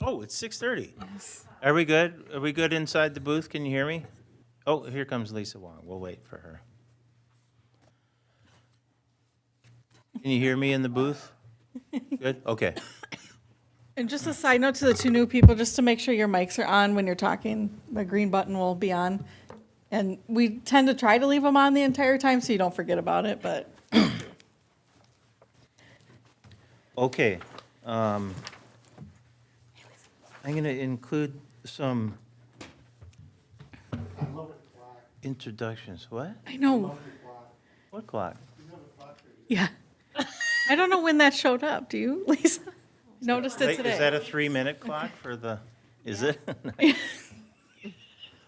Oh, it's 6:30. Are we good? Are we good inside the booth? Can you hear me? Oh, here comes Lisa Wong. We'll wait for her. Can you hear me in the booth? Good? Okay. And just a side note to the two new people, just to make sure your mics are on when you're talking, the green button will be on. And we tend to try to leave them on the entire time so you don't forget about it, but Okay. I'm going to include some introductions. What? I know, What clock? yeah. I don't know when that showed up. Do you, Lisa? Noticed it Wait, is that today. a 3-minute clock for the, is it?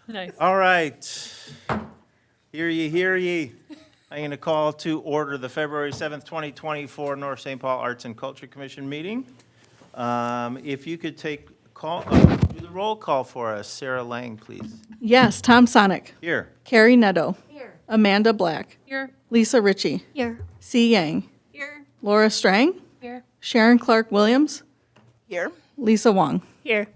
Nice. All right. Hear ye, hear ye. I'm going to call to order the February 7th, 2024 North St. Paul Arts and Culture Commission meeting. If you could do the roll call for us. Sarah Lang, please. Yes, Tom Sonic, Here. Carrie Neto, Here. Amanda Black, Here. Lisa Ritchie, Here. C. Yang, Here. Laura Strang, Here. Sharon Clark Williams, Here. Lisa Wong. Here.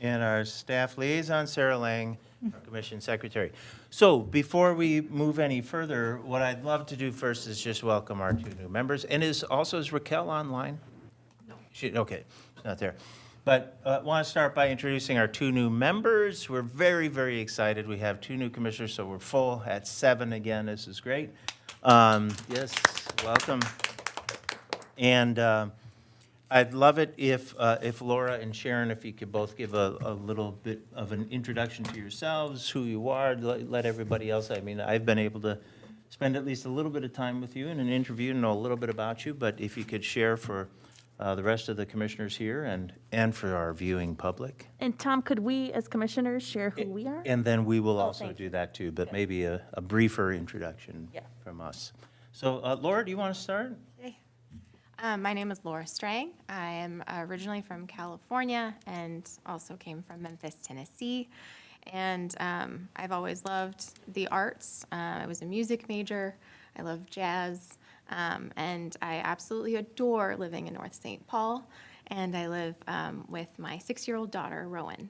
And our staff liaison, Sarah Lang, our commission secretary. So before we move any further, what I'd love to do first is just welcome our two new members. And is Raquel online? No. Okay, she's not there. But I want to start by introducing our two new members. We're very, very excited. We have two new commissioners, so we're full at 7 again. This is great. Yes, welcome. And I'd love it if Laura and Sharon, if you could both give a little bit of an introduction to yourselves, who you are, let everybody else, I mean, I've been able to spend at least a little bit of time with you in an interview and know a little bit about you, but if you could share for the rest of the commissioners here and for our viewing public. And Tom, could we, as commissioners, share who we are? And then we will also thank do that too, but maybe a briefer introduction Yeah. from us. So Laura, do you want to start? My name is Laura Strang. I am originally from California and also came from Memphis, Tennessee. And I've always loved the arts. I was a music major. I love jazz. And I absolutely adore living in North St. Paul. And I live with my 6-year-old daughter, Rowan.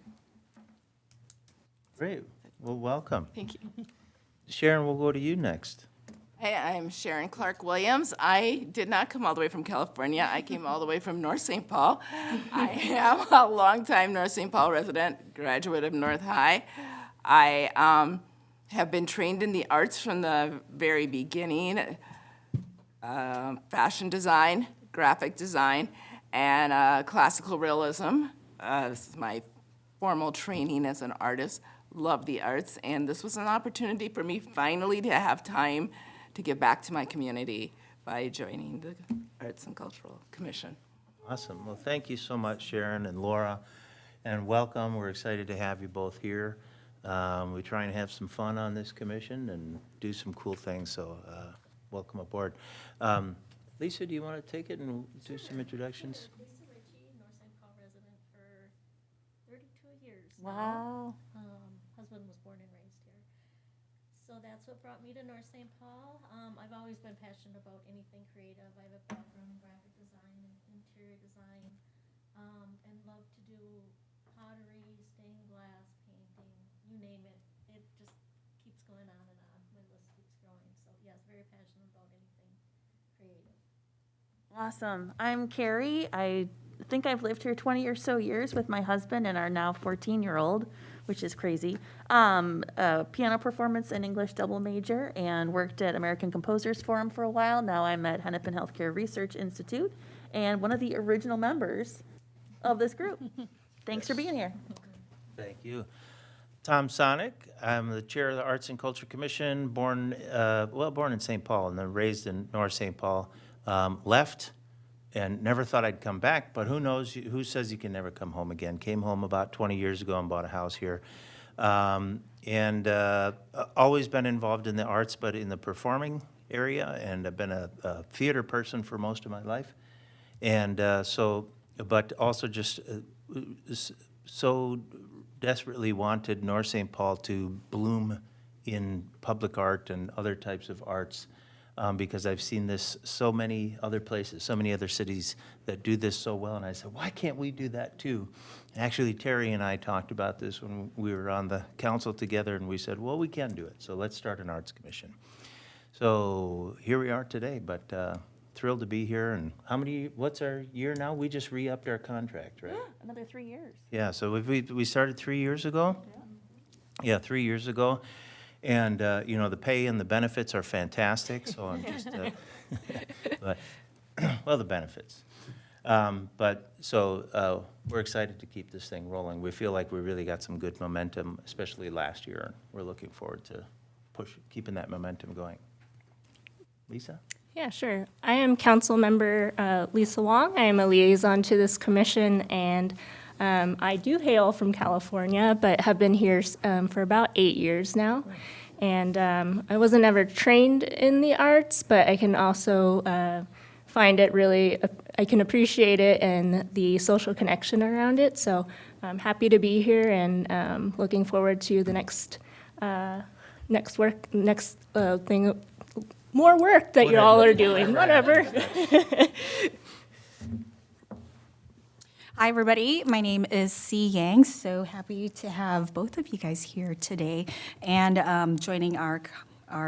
Great. Well, welcome. Thank you. Sharon, we'll go to you next. Hey, I'm Sharon Clark Williams. I did not come all the way from California. I came all the way from North St. Paul. I am a longtime North St. Paul resident, graduate of North High. I have been trained in the arts from the very beginning, fashion design, graphic design, and classical realism. This is my formal training as an artist. Love the arts, and this was an opportunity for me finally to have time to give back to my community by joining the Arts and Cultural Commission. Awesome. Well, thank you so much, Sharon and Laura, and welcome. We're excited to have you both here. We try and have some fun on this commission and do some cool things, so welcome aboard. Lisa, do you want to take it and do some introductions? Lisa Ritchie, North St. Paul resident for 32 years. Wow. Husband was born and raised here. So that's what brought me to North St. Paul. I've always been passionate about anything creative. I have a background in graphic design and interior design, and love to do pottery, stained glass, painting, you name it. It just keeps going on and on. My list keeps growing. So yes, very passionate about anything creative. Awesome. I'm Carrie. I think I've lived here 20 or so years with my husband and our now 14-year-old, which is crazy. A piano performance and English double major, and worked at American Composers Forum for a while. Now I'm at Hennepin Healthcare Research Institute and one of the original members of this group. Thanks for being here. Thank you. Tom Sonic, I'm the chair of the Arts and Culture Commission, born in St. Paul and then raised in North St. Paul. Left and never thought I'd come back, but who knows, who says you can never come home again? Came home about 20 years ago and bought a house here. And always been involved in the arts, but in the performing area, and I've been a theater person for most of my life. And but also just so desperately wanted North St. Paul to bloom in public art and other types of arts. because I've seen this so many other places, so many other cities that do this so well, and I said, why can't we do that too? And actually, Terry and I talked about this when we were on the council together, and we said, well, we can do it, so let's start an arts commission. So here we are today, but thrilled to be here, and what's our year now? We just re-upped our contract, right? Another 3 years. Yeah, so we started 3 years ago? Yeah, 3 years ago. And, the pay and the benefits are fantastic, so I'm just, but, well, the benefits. We're excited to keep this thing rolling. We feel like we really got some good momentum, especially last year, and we're looking forward to keeping that momentum going. Lisa? Yeah, sure. I am council member Lisa Wong. I am a liaison to this commission, and I do hail from California, but have been here for about 8 years now. And I wasn't ever trained in the arts, but I can also find it really, I can appreciate it and the social connection around it. So I'm happy to be here and looking forward to the next thing, more work that you all are doing, whatever. Hi, everybody. My name is C. Yang. So happy to have both of you guys here today and joining our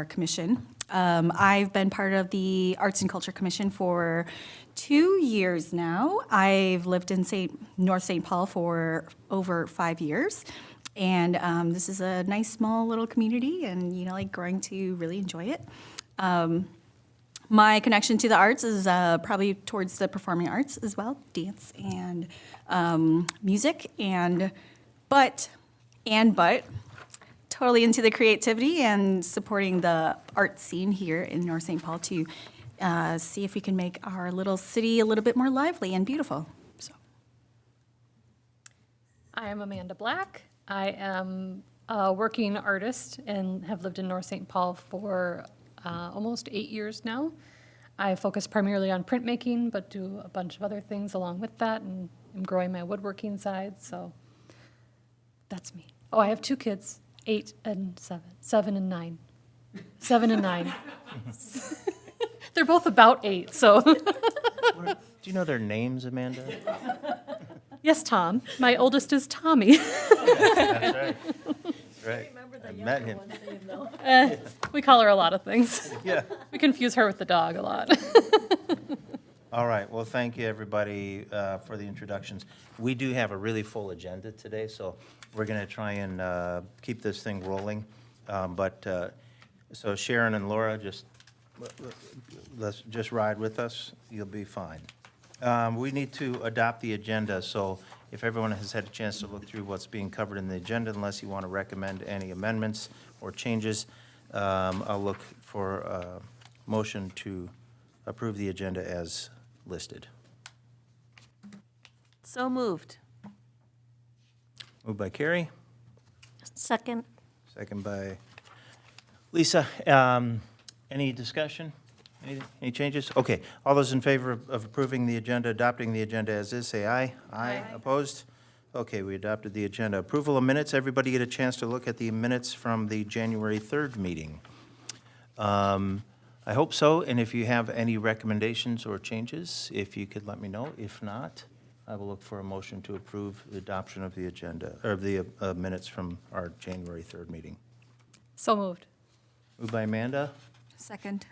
commission. I've been part of the Arts and Culture Commission for 2 years now. I've lived in North St. Paul for over 5 years. And this is a nice, small little community, and, like growing to really enjoy it. My connection to the arts is probably towards the performing arts as well, dance and music, but totally into the creativity and supporting the art scene here in North St. Paul to see if we can make our little city a little bit more lively and beautiful. So. I am Amanda Black. I am a working artist and have lived in North St. Paul for almost 8 years now. I focus primarily on printmaking, but do a bunch of other things along with that, and I'm growing my woodworking side, so that's me. Oh, I have 2 kids, 8 and 7, 7 and 9. 7 and 9. They're both about 8, so. Do you know their names, Amanda? Yes, Tom. My oldest is Tommy. That's right. Right. I met him. We call her a lot of things. Yeah. We confuse her with the dog a lot. All right, well, thank you, everybody, for the introductions. We do have a really full agenda today, so we're going to try and keep this thing rolling. So Sharon and Laura, let's just ride with us. You'll be fine. We need to adopt the agenda, so if everyone has had a chance to look through what's being covered in the agenda, unless you want to recommend any amendments or changes, I'll look for a motion to approve the agenda as listed. So moved. Moved by Carrie, Second. second by Lisa. Any discussion? Any changes? Okay, all those in favor of approving the agenda, adopting the agenda as is, say aye. Aye. Opposed? Okay, we adopted the agenda. Approval of minutes, everybody get a chance to look at the minutes from the January 3rd meeting. I hope so, and if you have any recommendations or changes, if you could let me know. If not, I will look for a motion to approve the adoption of the agenda, or the minutes from our January 3rd meeting. So moved. Moved by Amanda, Second.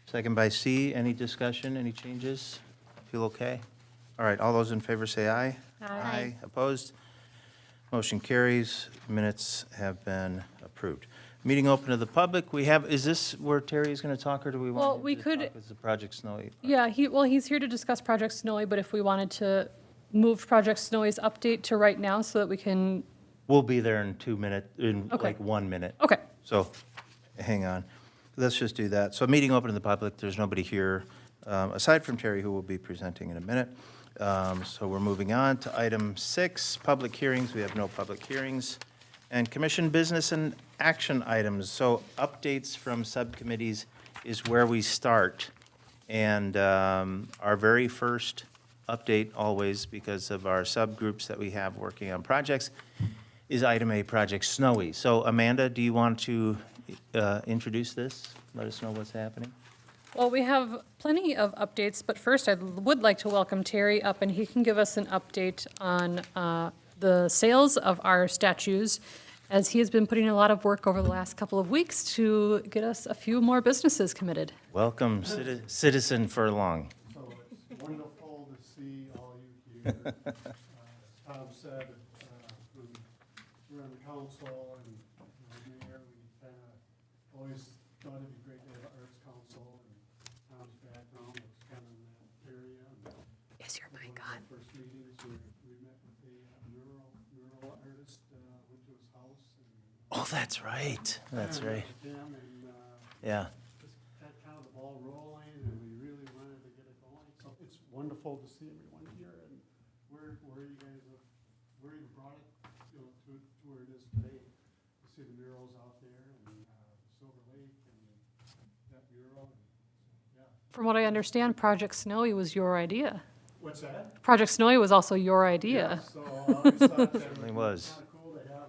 second by C. Any discussion, any changes? Feel okay? All right, all those in favor say aye. Aye. Opposed? Motion carries. Minutes have been approved. Meeting open to the public. Is this where Terry is going to talk, or do we want? Well, him we to could- talk as the Project Snowy? Yeah, he's here to discuss Project Snowy, but if we wanted to move Project Snowy's update to right now so that we can, We'll be there in 2 minutes, in Okay. like 1 minute. okay. So, hang on. Let's just do that. So meeting open to the public, there's nobody here, aside from Terry, who will be presenting in a minute. So we're moving on to item 6, public hearings. We have no public hearings. And commission business and action items. So updates from subcommittees is where we start. And our very first update, always because of our subgroups that we have working on projects, is item A, Project Snowy. So Amanda, do you want to introduce this? Let us know what's happening. Well, we have plenty of updates, but first I would like to welcome Terry up, and he can give us an update on the sales of our statues, as he has been putting a lot of work over the last couple of weeks to get us a few more businesses committed. Welcome, Citizen Furlong. So it's wonderful to see all you here. As Tom said, when we're on the council and mayor, we kind of always thought it'd be great to have an arts council, and Tom's background was kind of in that area. Is your mic on? First meetings, we met with a mural artist, went to his house and Oh, that's right. That's right. him, and Yeah. just got kind of the ball rolling, and we really wanted to get it going. So it's wonderful to see everyone here, and where you guys have, where you brought it, to where it is today. You see the murals out there, and Silver Lake, and that mural, and, yeah. From what I understand, Project Snowy was your idea. What's that? Project Snowy was also your Yeah, idea. so I always thought that Certainly it was. kind of cool to have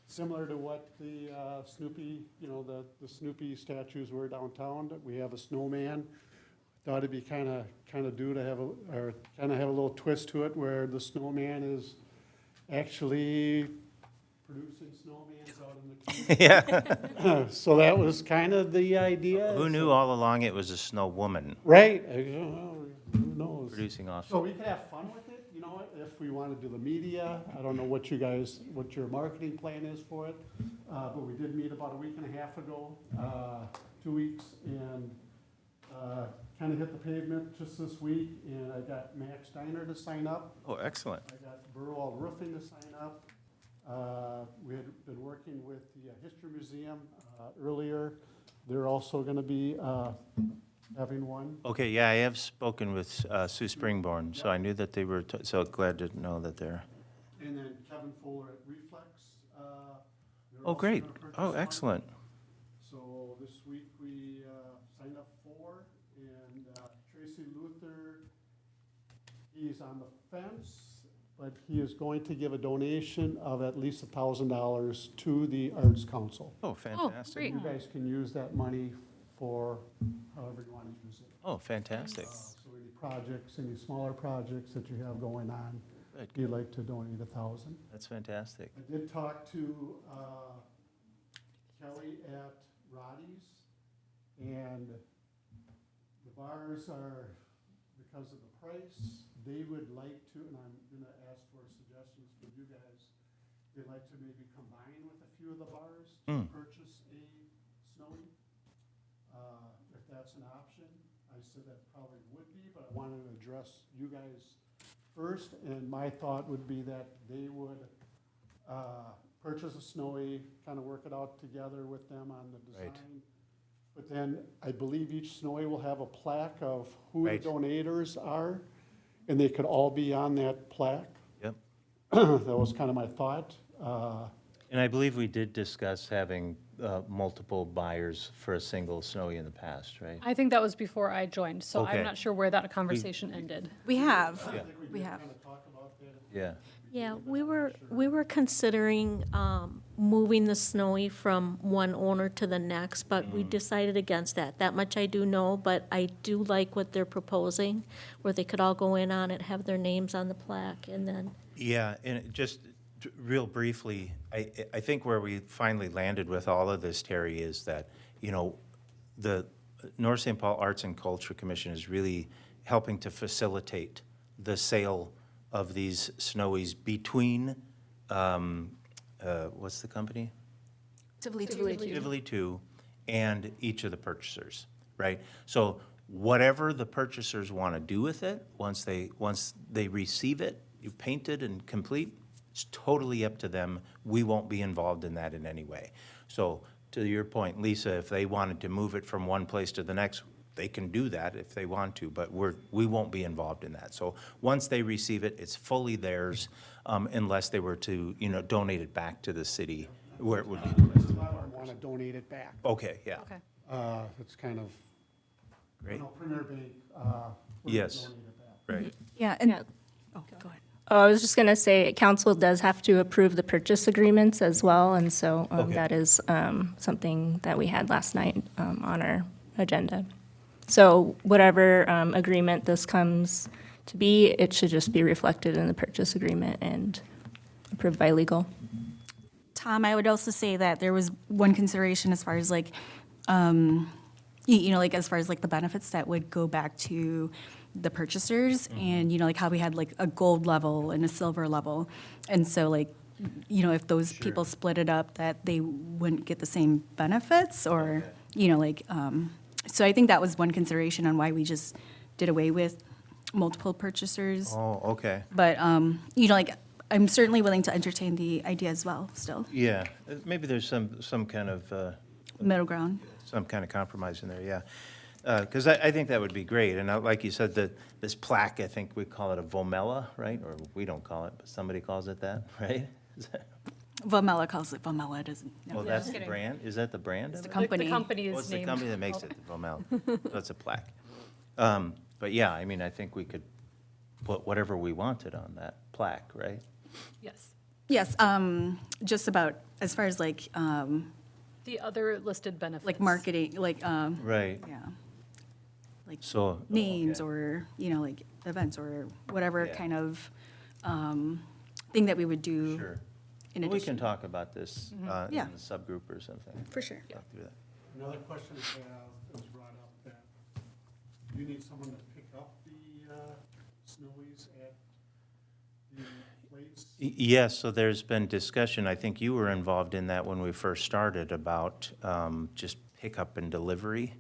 similar to what the Snoopy, the Snoopy statues were downtown, that we have a snowman. Thought it'd be kind of do to have have a little twist to it, where the snowman is actually producing snowmans out in the Yeah. community. So that was kind of the idea. Who knew all along it was a snow woman Right, well, who knows? producing off? So we could have fun with it, if we want to do the media. I don't know what your marketing plan is for it. But we did meet about a week and a half ago, 2 weeks, and kind of hit the pavement just this week. And I got Max Steiner to sign up. Oh, excellent. I got Burwell Roofing to sign up. We had been working with the History Museum earlier. They're also going to be having one. Okay, yeah, I have spoken with Sue Springborn, so I knew that they were, so glad to know that they're, And then Kevin Fuller at Reflex. They're oh, also great. gonna purchase Oh, one. excellent. So this week we signed up 4, and Tracy Luther, he's on the fence, but he is going to give a donation of at least $1,000 to the Arts Council. Oh, fantastic. great. You guys can use that money for however you want to use it. Oh, fantastic. So any projects, any smaller projects that you have going on, Good. you'd like to donate 1,000. That's fantastic. I did talk to Kelly at Roddy's, and the bars are, because of the price, they would like to, and I'm gonna ask for suggestions from you guys, they'd like to maybe combine with a few of the bars to purchase a Snowy. If that's an option, I said that probably would be, but I wanted to address you guys first, and my thought would be that they would purchase a Snowy, kind of work it out together with them on the design. Right. But then I believe each Snowy will have a plaque of who the Right. donators are, and they could all be on that plaque. Yep. That was kind of my thought. And I believe we did discuss having multiple buyers for a single Snowy in the past, right? I think that was before I joined, so Okay. I'm not sure where that conversation ended. We have, I think we did have. kind of talk about that. Yeah. Yeah, we were considering moving the Snowy from one owner to the next, but we decided against that. That much I do know, but I do like what they're proposing, where they could all go in on it, have their names on the plaque, and then, Yeah, and just real briefly, I think where we finally landed with all of this, Terry, is that, the North St. Paul Arts and Culture Commission is really helping to facilitate the sale of these Snowies between, what's the company? Tivoli 2 and each of the purchasers, right? So whatever the purchasers want to do with it, once they receive it, you paint it and complete, it's totally up to them. We won't be involved in that in any way. So to your point, Lisa, if they wanted to move it from one place to the next, they can do that if they want to, but we won't be involved in that. So once they receive it, it's fully theirs, unless they were to, donate it back to the city where it would be. A lot of them want to donate it back. Okay, yeah, Okay. It's kind of, great, Premier Bank. would Yes. donate it back. right. Yeah, and, Yeah. oh, go ahead. Oh, I was just going to say, council does have to approve the purchase agreements as well, and so Okay. that is something that we had last night on our agenda. So whatever agreement this comes to be, it should just be reflected in the purchase agreement and approved by legal. Tom, I would also say that there was one consideration as far as like, like as far as like the benefits that would go back to the purchasers and, like how we had like a gold level and a silver level. And so like, if those people split it up, that they wouldn't get the same benefits or, so I think that was one consideration on why we just did away with multiple purchasers. Oh, okay. But, like, I'm certainly willing to entertain the idea as well, still. Yeah, maybe there's some kind of, Middle ground. some kind of compromise in there, yeah. Because I think that would be great, and like you said, this plaque, I think we call it a Vomella, right? Or we don't call it, but somebody calls it that, right? Is that- Vomella calls it Vomella, it doesn't. no. Well, that's the brand, is that the brand? of the it? company. The company Oh, is it's the named. company that makes it, Vomella, so it's a plaque. But yeah, I mean, I think we could put whatever we wanted on that plaque, right? Yes. Yes, just about, as far as like The other listed benefits. marketing, like, Right, yeah, like so. names okay. or, like events or whatever Yeah. kind of thing that we would do Sure. in Well, we addition. can talk about this in Yeah. the subgroup or something. For sure. Talk through that. Another question I have was brought up that you need someone to pick up the snowies at the place. Yes, so there's been discussion, I think you were involved in that when we first started, about just pickup and delivery,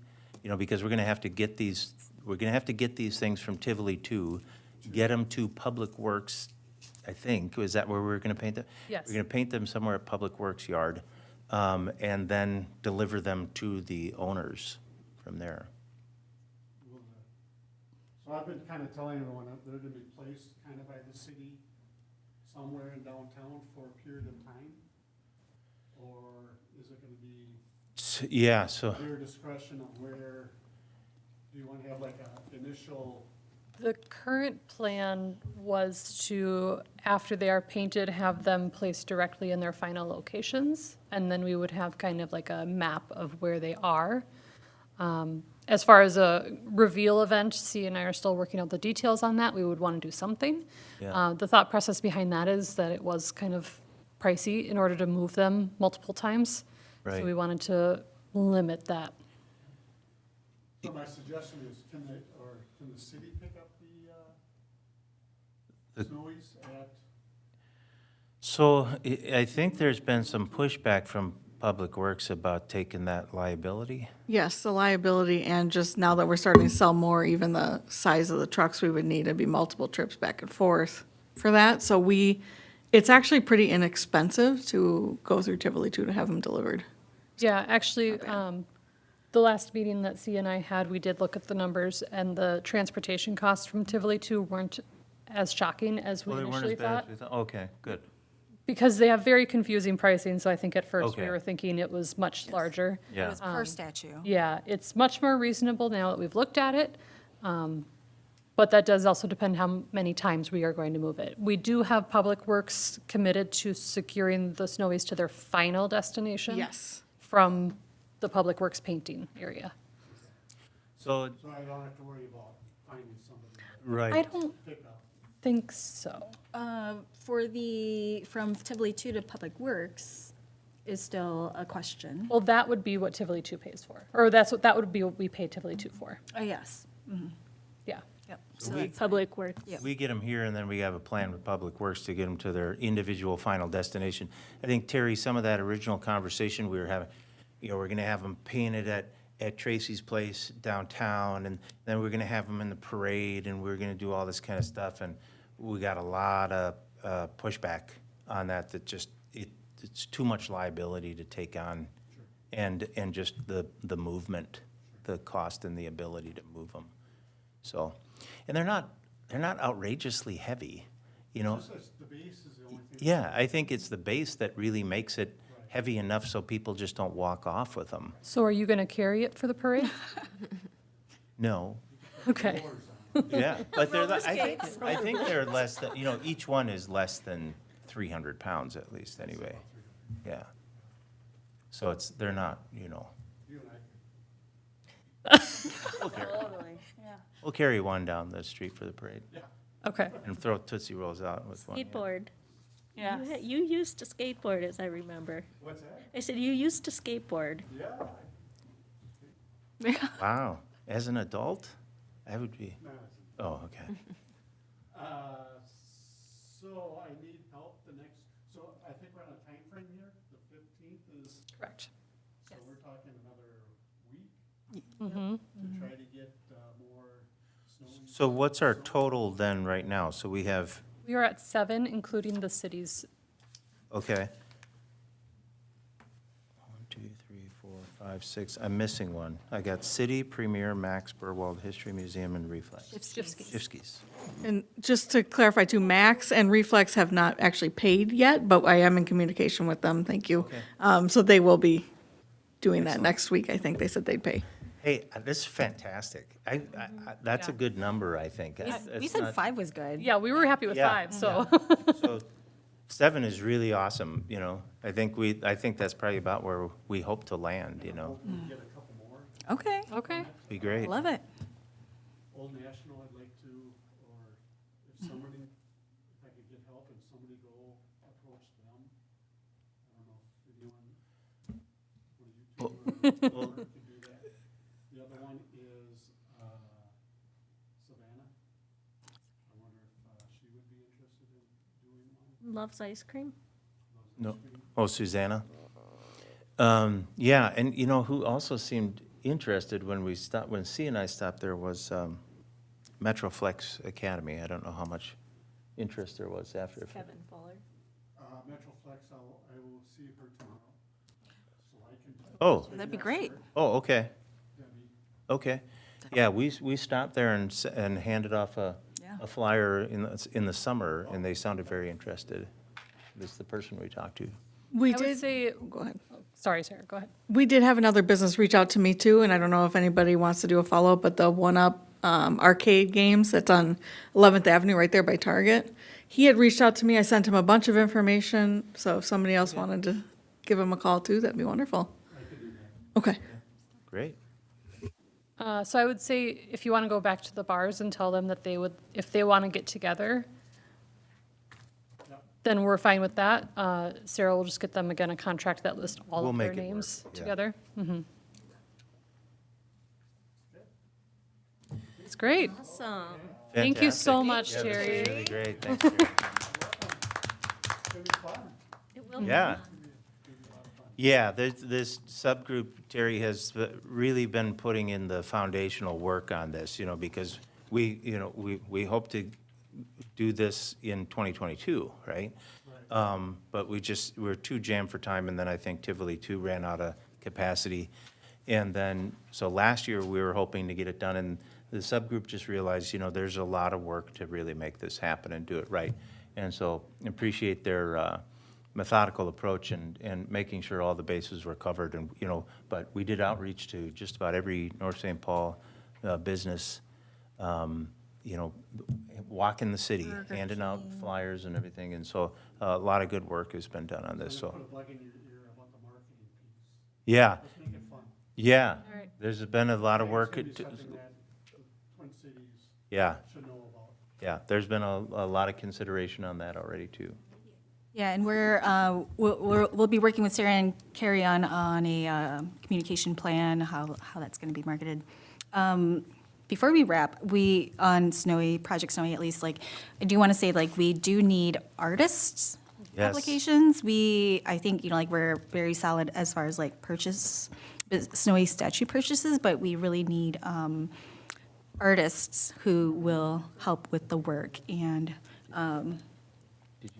because we're gonna have to get these things from Tivoli too, get them to Public Works, I think, is that where we're gonna paint them? Yes. We're gonna paint them somewhere at Public Works Yard, and then deliver them to the owners from there. So I've been kind of telling everyone that they're gonna be placed kind of by the city somewhere in downtown for a period of time? Or is it gonna be Yeah, so, their discretion of where, do you want to have like a initial, The current plan was to, after they are painted, have them placed directly in their final locations, and then we would have kind of like a map of where they are. As far as a reveal event, C and I are still working out the details on that. We would want to do something. Yeah. The thought process behind that is that it was kind of pricey in order to move them multiple times. Right. So we wanted to limit that. so my suggestion is, can the city pick up the snowies at, so I think there's been some pushback from Public Works about taking that liability. Yes, the liability, and just now that we're starting to sell more, even the size of the trucks we would need, it'd be multiple trips back and forth for that. So it's actually pretty inexpensive to go through Tivoli too to have them delivered. Yeah, actually, the last meeting that C and I had, we did look at the numbers, and the transportation costs from Tivoli to weren't as shocking as we Well, they weren't initially as bad thought. as we thought. Okay, good. Because they have very confusing pricing, so I think at first we Okay. were thinking it was much larger. It Yeah. was per statue. Yeah, it's much more reasonable now that we've looked at it. But that does also depend how many times we are going to move it. We do have Public Works committed to securing the snowies to their final destination. Yes. From the Public Works painting area. So, so I don't have to worry about finding somebody to right. I don't pick up? think so. From Tivoli 2 to Public Works is still a question. Well, that would be what Tivoli 2 pays for, or that would be what we pay Tivoli 2 for, Oh, yes. yeah. Yep. So So we- that's, Public Works. We get them here, and then we have a plan with Public Works to get them to their individual final destination. I think, Terry, some of that original conversation we were having, we're gonna have them painted at Tracy's place downtown, and then we're gonna have them in the parade, and we're gonna do all this kind of stuff, and we got a lot of pushback on that just, it's too much liability to take on, and just the movement, the cost and the ability to move them. So, and they're not outrageously heavy, Just as the base is the only thing. Yeah, I think it's the base that really makes it heavy enough so people just don't walk off with them. So are you gonna carry it for the parade? No, Okay. yeah, but they're, I think they're less than, each one is less than 300 pounds at least, anyway. Yeah. So they're not, You and I Totally, yeah. We'll carry one down the street for the parade Okay. and throw Tootsie Rolls out with one. Skateboard. Yeah. You used to skateboard, as I remember. What's that? I said, you used to skateboard. Yeah. Wow, as an adult, I would be, No, oh, okay. So I need help the next, so I think we're on a time frame here. The 15th is, Correct. so we're talking another week Mm-hmm. to try to get more snow. So what's our total then right now? So we have, We are at 7, including the cities. okay. 1, 2, 3, 4, 5, 6, I'm missing one. I got City, Premier, Max, Burwald, History Museum, and Reflex. Shifsky's. And just to clarify too, Max and Reflex have not actually paid yet, but I am in communication with them, thank you. So they will be doing that next week, I think they said they'd pay. Hey, this is fantastic. That's a good number, I think. We It's said not- 5 was good. Yeah, we were happy with Yeah. 5, so. So 7 is really awesome, you know. I think that's probably about where we hope to land, you know. Get a couple more. Okay, Okay. Be great. love it. Old National, I'd like to, or if somebody, if I could get help and somebody go approach them. I don't know if anyone, one of you two Well, could do that. The other one is Savannah. I wonder if she would be interested in doing one. Loves ice cream. No. Oh, Susanna? Yeah, and you know, who also seemed interested when C and I stopped there was Metroflex Academy. I don't know how much interest there was after. Kevin Fuller. Metroflex, I will see her tomorrow. So I can, Oh, That'd be great. oh, okay, Debbie, okay. Yeah, we stopped there and handed off Yeah. a flyer in the summer, and they sounded very interested. This is the person we talked to. We I would did, say, go ahead. sorry, Sarah, go ahead. We did have another business reach out to me too, and I don't know if anybody wants to do a follow-up, but the One Up arcade games that's on 11th Avenue right there by Target. He had reached out to me. I sent him a bunch of information, so if somebody else wanted to give him a call too, that'd be wonderful. Okay. Great. So I would say if you want to go back to the bars and tell them that they would, if they want to get together, then we're fine with that. Sarah will just get them again a contract that lists all We'll of their make it work, names yeah. together. It's great. Awesome. Thank you so Fantastic. much, Yeah, this is Terry. really great, thanks, Terry. It will be Yeah. fun. Yeah, this subgroup, Terry, has really been putting in the foundational work on this, you know, because we hope to do this in 2022, right? But we're too jammed for time, and then I think Tivoli too ran out of capacity. And then, so last year, we were hoping to get it done, and the subgroup just realized, you know, there's a lot of work to really make this happen and do it right. And so appreciate their methodical approach and making sure all the bases were covered, and, you know, but we did outreach to just about every North St. Paul business, you know, walking the city, handing out flyers and everything, and so a lot of good work has been done on this, so, put a bug in your ear about the marketing piece. yeah, Let's make it fun. yeah. All right. There's been a lot of work, It's gonna be something that the Twin Cities yeah, should know about. yeah, there's been a lot of consideration on that already, too. Yeah, and we'll be working with Sarah and Carrie on a communication plan, how that's going to be marketed. Before we wrap, on Snowy, Project Snowy at least, like, I do want to say, like, we do need artists Yes. applications. I think, you know, like, we're very solid as far as, like, Snowy statue purchases, but we really need artists who will help with the work. And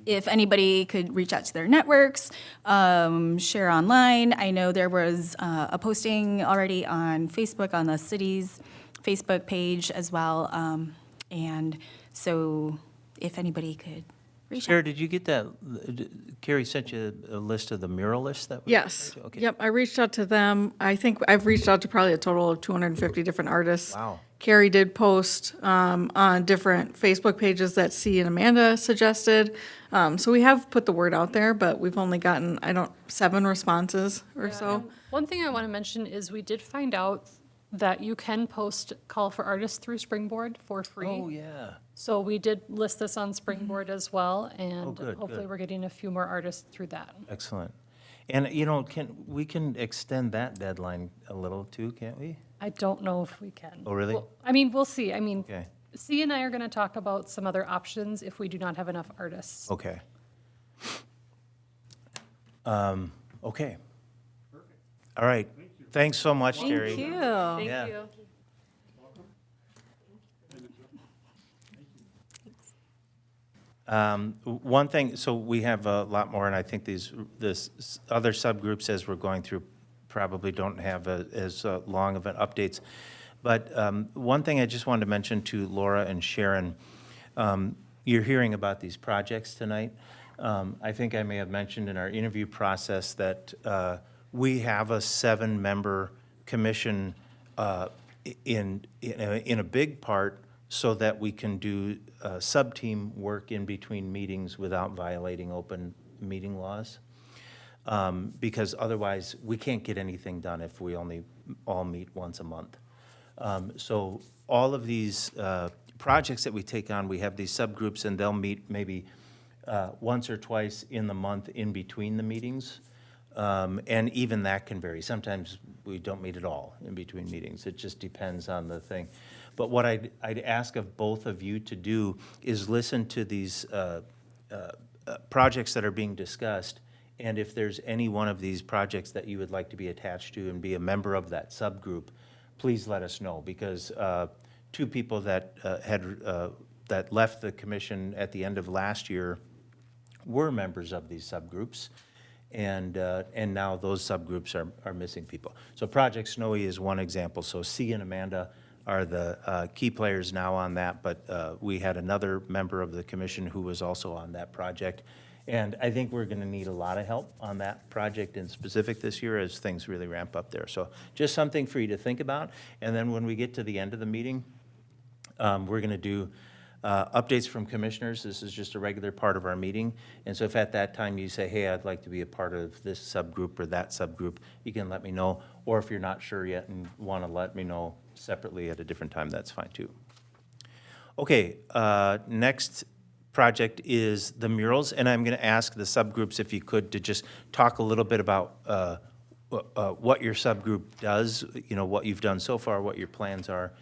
if anybody could reach out to their networks, share online. I know there was a posting already on Facebook, on the city's Facebook page as well. And so if anybody could reach Sarah, out. did you get that, Carrie sent you a list of the muralists that? Yes. Okay. Yep, I reached out to them. I think I've reached out to probably a total of 250 different artists. Wow. Carrie did post on different Facebook pages that C and Amanda suggested. So we have put the word out there, but we've only gotten, 7 responses or so. One thing I want to mention is we did find out that you can post call for artists through Springboard for free. Oh, yeah. So we did list this on Springboard as well, and good, hopefully good. we're getting a few more artists through that. Excellent. And, we can extend that deadline a little too, can't we? I don't know if we can. Oh, really? Well, I mean, we'll see. I mean, Okay. C and I are going to talk about some other options if we do not have enough artists. Okay. Okay. All right. Thanks so much, Terry. Thank you. Yeah. One thing, so we have a lot more, and I think this other subgroups as we're going through probably don't have as long of an updates. But one thing I just wanted to mention to Laura and Sharon, you're hearing about these projects tonight. I think I may have mentioned in our interview process that we have a 7-member commission in a big part so that we can do sub-team work in between meetings without violating open meeting laws. Because otherwise, we can't get anything done if we only all meet once a month. So all of these projects that we take on, we have these subgroups, and they'll meet maybe once or twice in the month in between the meetings. And even that can vary. Sometimes we don't meet at all in between meetings. It just depends on the thing. But what I'd ask of both of you to do is listen to these projects that are being discussed, and if there's any one of these projects that you would like to be attached to and be a member of that subgroup, please let us know, because 2 people that that left the commission at the end of last year were members of these subgroups, and now those subgroups are missing people. So Project Snowy is one example. So C and Amanda are the key players now on that, but we had another member of the commission who was also on that project. And I think we're going to need a lot of help on that project in specific this year as things really ramp up there. So just something for you to think about. And then when we get to the end of the meeting, we're going to do updates from commissioners. This is just a regular part of our meeting. And so if at that time you say, hey, I'd like to be a part of this subgroup or that subgroup, you can let me know. Or if you're not sure yet and want to let me know separately at a different time, that's fine too. Okay, next project is the murals. And I'm going to ask the subgroups if you could to just talk a little bit about what your subgroup does, what you've done so far, what your plans are,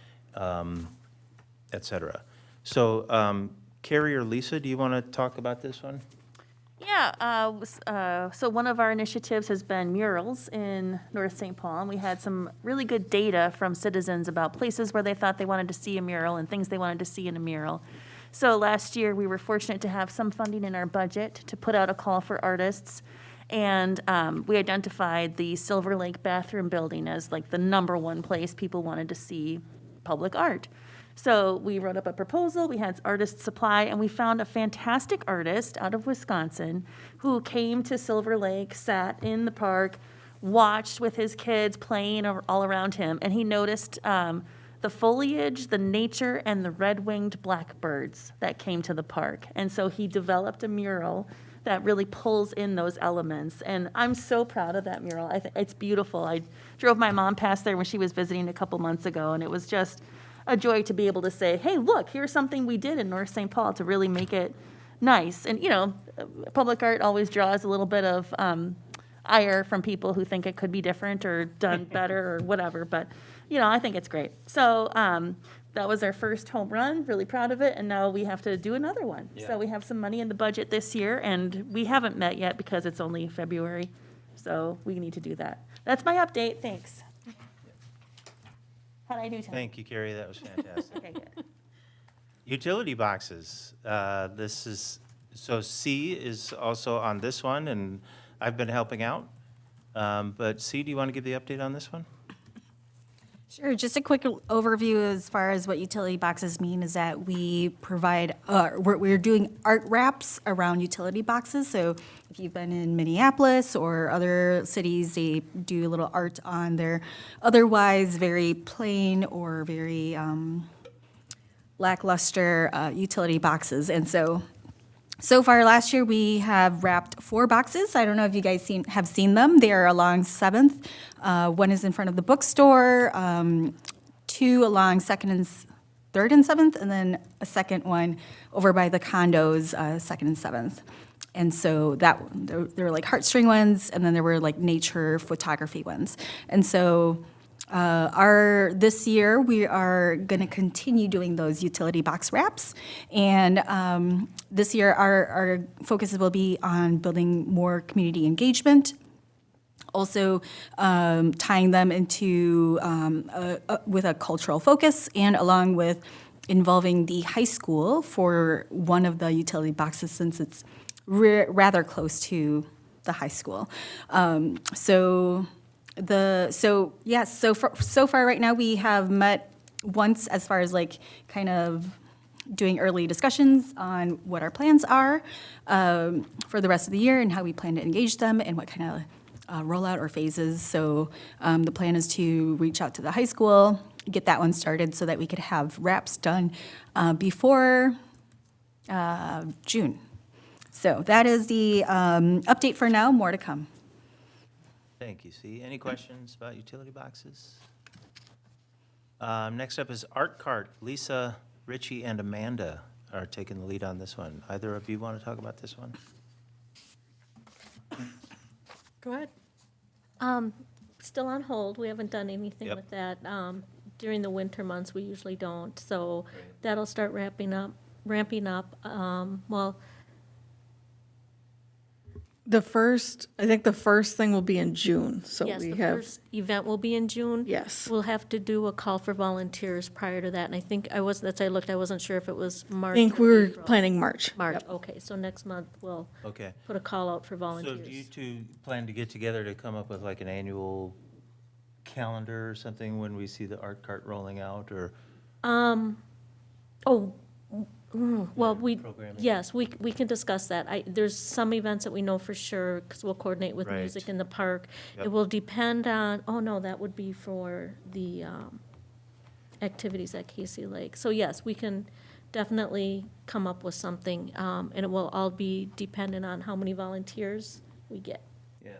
et cetera. So Carrie or Lisa, do you want to talk about this one? Yeah, so one of our initiatives has been murals in North St. Paul, and we had some really good data from citizens about places where they thought they wanted to see a mural and things they wanted to see in a mural. So last year, we were fortunate to have some funding in our budget to put out a call for artists, and we identified the Silver Lake bathroom building as like the #1 place people wanted to see public art. So we wrote up a proposal, we had artists apply, and we found a fantastic artist out of Wisconsin who came to Silver Lake, sat in the park, watched with his kids playing all around him, and he noticed the foliage, the nature, and the red-winged blackbirds that came to the park. And so he developed a mural that really pulls in those elements. And I'm so proud of that mural. It's beautiful. I drove my mom past there when she was visiting a couple months ago, and it was just a joy to be able to say, hey, look, here's something we did in North St. Paul to really make it nice. And, public art always draws a little bit of ire from people who think it could be different or done better or whatever. But, I think it's great. So that was our first home run, really proud of it. And now we have to do another one. Yeah. So we have some money in the budget this year, and we haven't met yet because it's only February. So we need to do that. That's my update. Thanks. How'd I do tonight? Thank you, Carrie, that was fantastic. Okay, good. Utility boxes, so C is also on this one, and I've been helping out. But C, do you want to give the update on this one? Sure. Just a quick overview as far as what utility boxes mean is that we provide, we're doing art wraps around utility boxes. So if you've been in Minneapolis or other cities, they do a little art on their otherwise very plain or very lackluster utility boxes. And so So far last year, we have wrapped 4 boxes. I don't know if you guys have seen them. They are along 7th. One is in front of the bookstore, 2 along 2nd and 3rd and 7th, and then a second one over by the condos, 2nd and 7th. And so there were like heartstring ones, and then there were like nature photography ones. And so this year, we are going to continue doing those utility box wraps. And this year, our focus will be on building more community engagement, also tying them into with a cultural focus, and along with involving the high school for one of the utility boxes, since it's rather close to the high school. So far right now, we have met once as far as like kind of doing early discussions on what our plans are for the rest of the year and how we plan to engage them and what kind of rollout or phases. So the plan is to reach out to the high school, get that one started so that we could have wraps done before June. So that is the update for now, more to come. Thank you. See, any questions about utility boxes? Next up is Art Cart. Lisa, Richie, and Amanda are taking the lead on this one. Either of you want to talk about this one? Go ahead. Still on hold. We haven't done anything Yep. with that. During the winter months, we usually don't. So that'll start ramping up. Well, I think the first thing will be in June, so yes, we the have, first event will be in June. yes. We'll have to do a call for volunteers prior to that. And I think I wasn't sure if it was I March think or we were April. planning March. March, Yep. okay. So next month, we'll Okay. put a call out for So volunteers. do you two plan to get together to come up with like an annual calendar or something when we see the Art Cart rolling out, or? Well, Programming. yes, we can discuss that. There's some events that we know for sure, because we'll coordinate with Right. music in the park. Yep. It will depend on, oh, no, that would be for the activities at Casey Lake. So yes, we can definitely come up with something, and it will all be dependent on how many volunteers we get. Yeah.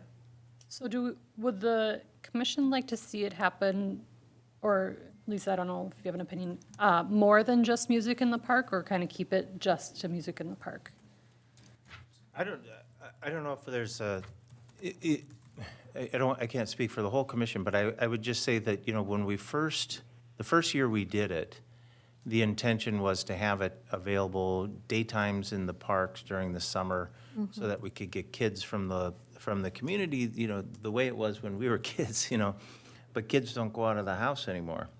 So would the commission like to see it happen, or Lisa, I don't know if you have an opinion, more than just music in the park, or kind of keep it just to music in the park? I don't know if there's a, I can't speak for the whole commission, but I would just say that, when the first year we did it, the intention was to have it available daytimes in the parks during the summer, so that we could get kids from the community, the way it was when we were kids, but kids don't go out of the house anymore.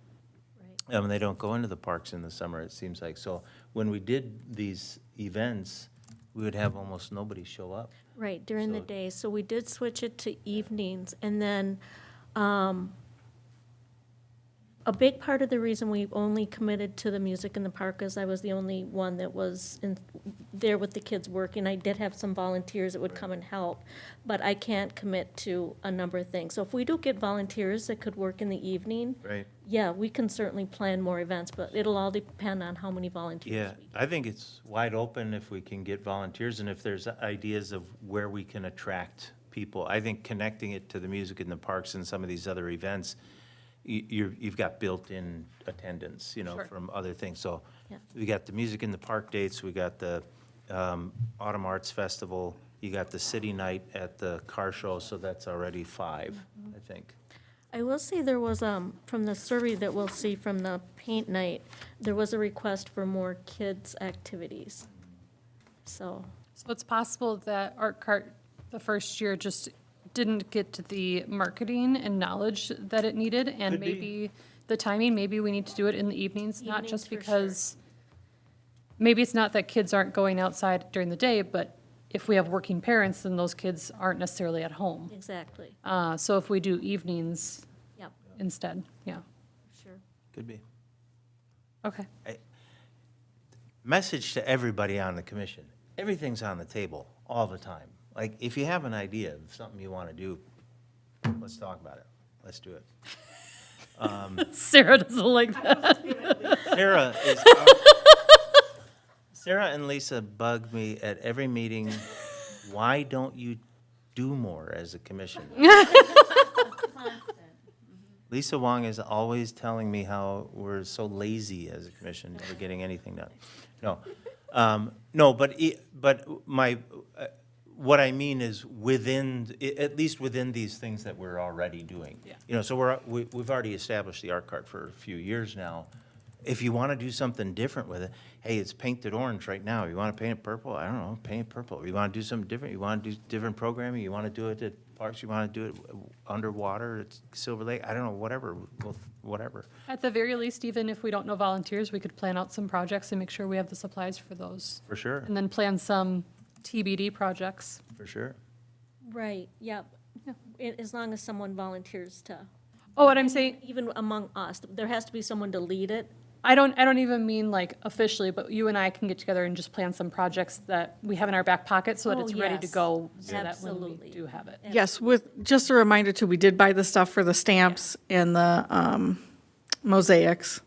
They don't go into the parks in the summer, it seems like. So when we did these events, we would have almost nobody show up. Right, during the So- day. So we did switch it to evenings, and then a big part of the reason we only committed to the music in the park is I was the only one that was there with the kids working. I did have some volunteers that would come and help, but I can't commit to a number of things. So if we do get volunteers that could work in the evening, Right. yeah, we can certainly plan more events, but it'll all depend on how many volunteers Yeah, we get. I think it's wide open if we can get volunteers, and if there's ideas of where we can attract people. I think connecting it to the music in the parks and some of these other events, you've got built-in attendance, Sure. from other things. So Yeah. we got the music in the park dates, we got the Autumn Arts Festival, you got the city night at the car show, so that's already 5, I think. I will say there was, from the survey that we'll see from the paint night, there was a request for more kids' activities. So, So it's possible that Art Cart, the first year, just didn't get to the marketing and knowledge that it needed, and Could be. maybe the timing, maybe we need to do it in the evenings, not Evenings just for sure. because, maybe it's not that kids aren't going outside during the day, but if we have working parents, then those kids aren't necessarily at home. exactly, So if we do evenings yep, instead, yeah, sure. Could be. okay. Message to everybody on the commission, everything's on the table all the time. Like, if you have an idea of something you want to do, let's talk about it. Let's do it. Sarah doesn't like that. Sarah and Lisa bug me at every meeting. Why don't you do more as a commission? Lisa Wong is always telling me how we're so lazy as a commission, never getting anything done. No, no, but my, what I mean is within, at least within these things that we're already doing. Yeah. You know, so we've already established the art cart for a few years now. If you want to do something different with it, hey, it's painted orange right now. You want to paint it purple? I don't know, paint it purple. You want to do something different? You want to do different programming? You want to do it at parks? You want to do it underwater at Silver Lake? I don't know, whatever, whatever. At the very least, even if we don't know volunteers, we could plan out some projects and make sure we have the supplies for those. For sure, And then plan some TBD projects. for sure. Right, yep. As long as someone volunteers to, Oh, what I'm saying, even among us, there has to be someone to lead it. I don't even mean like officially, but you and I can get together and just plan some projects that we have in our back pocket so that Oh, it's ready to yes. go, so that when Absolutely. we do have it. Yes, with, just a reminder too, we did buy the stuff for the stamps and the mosaics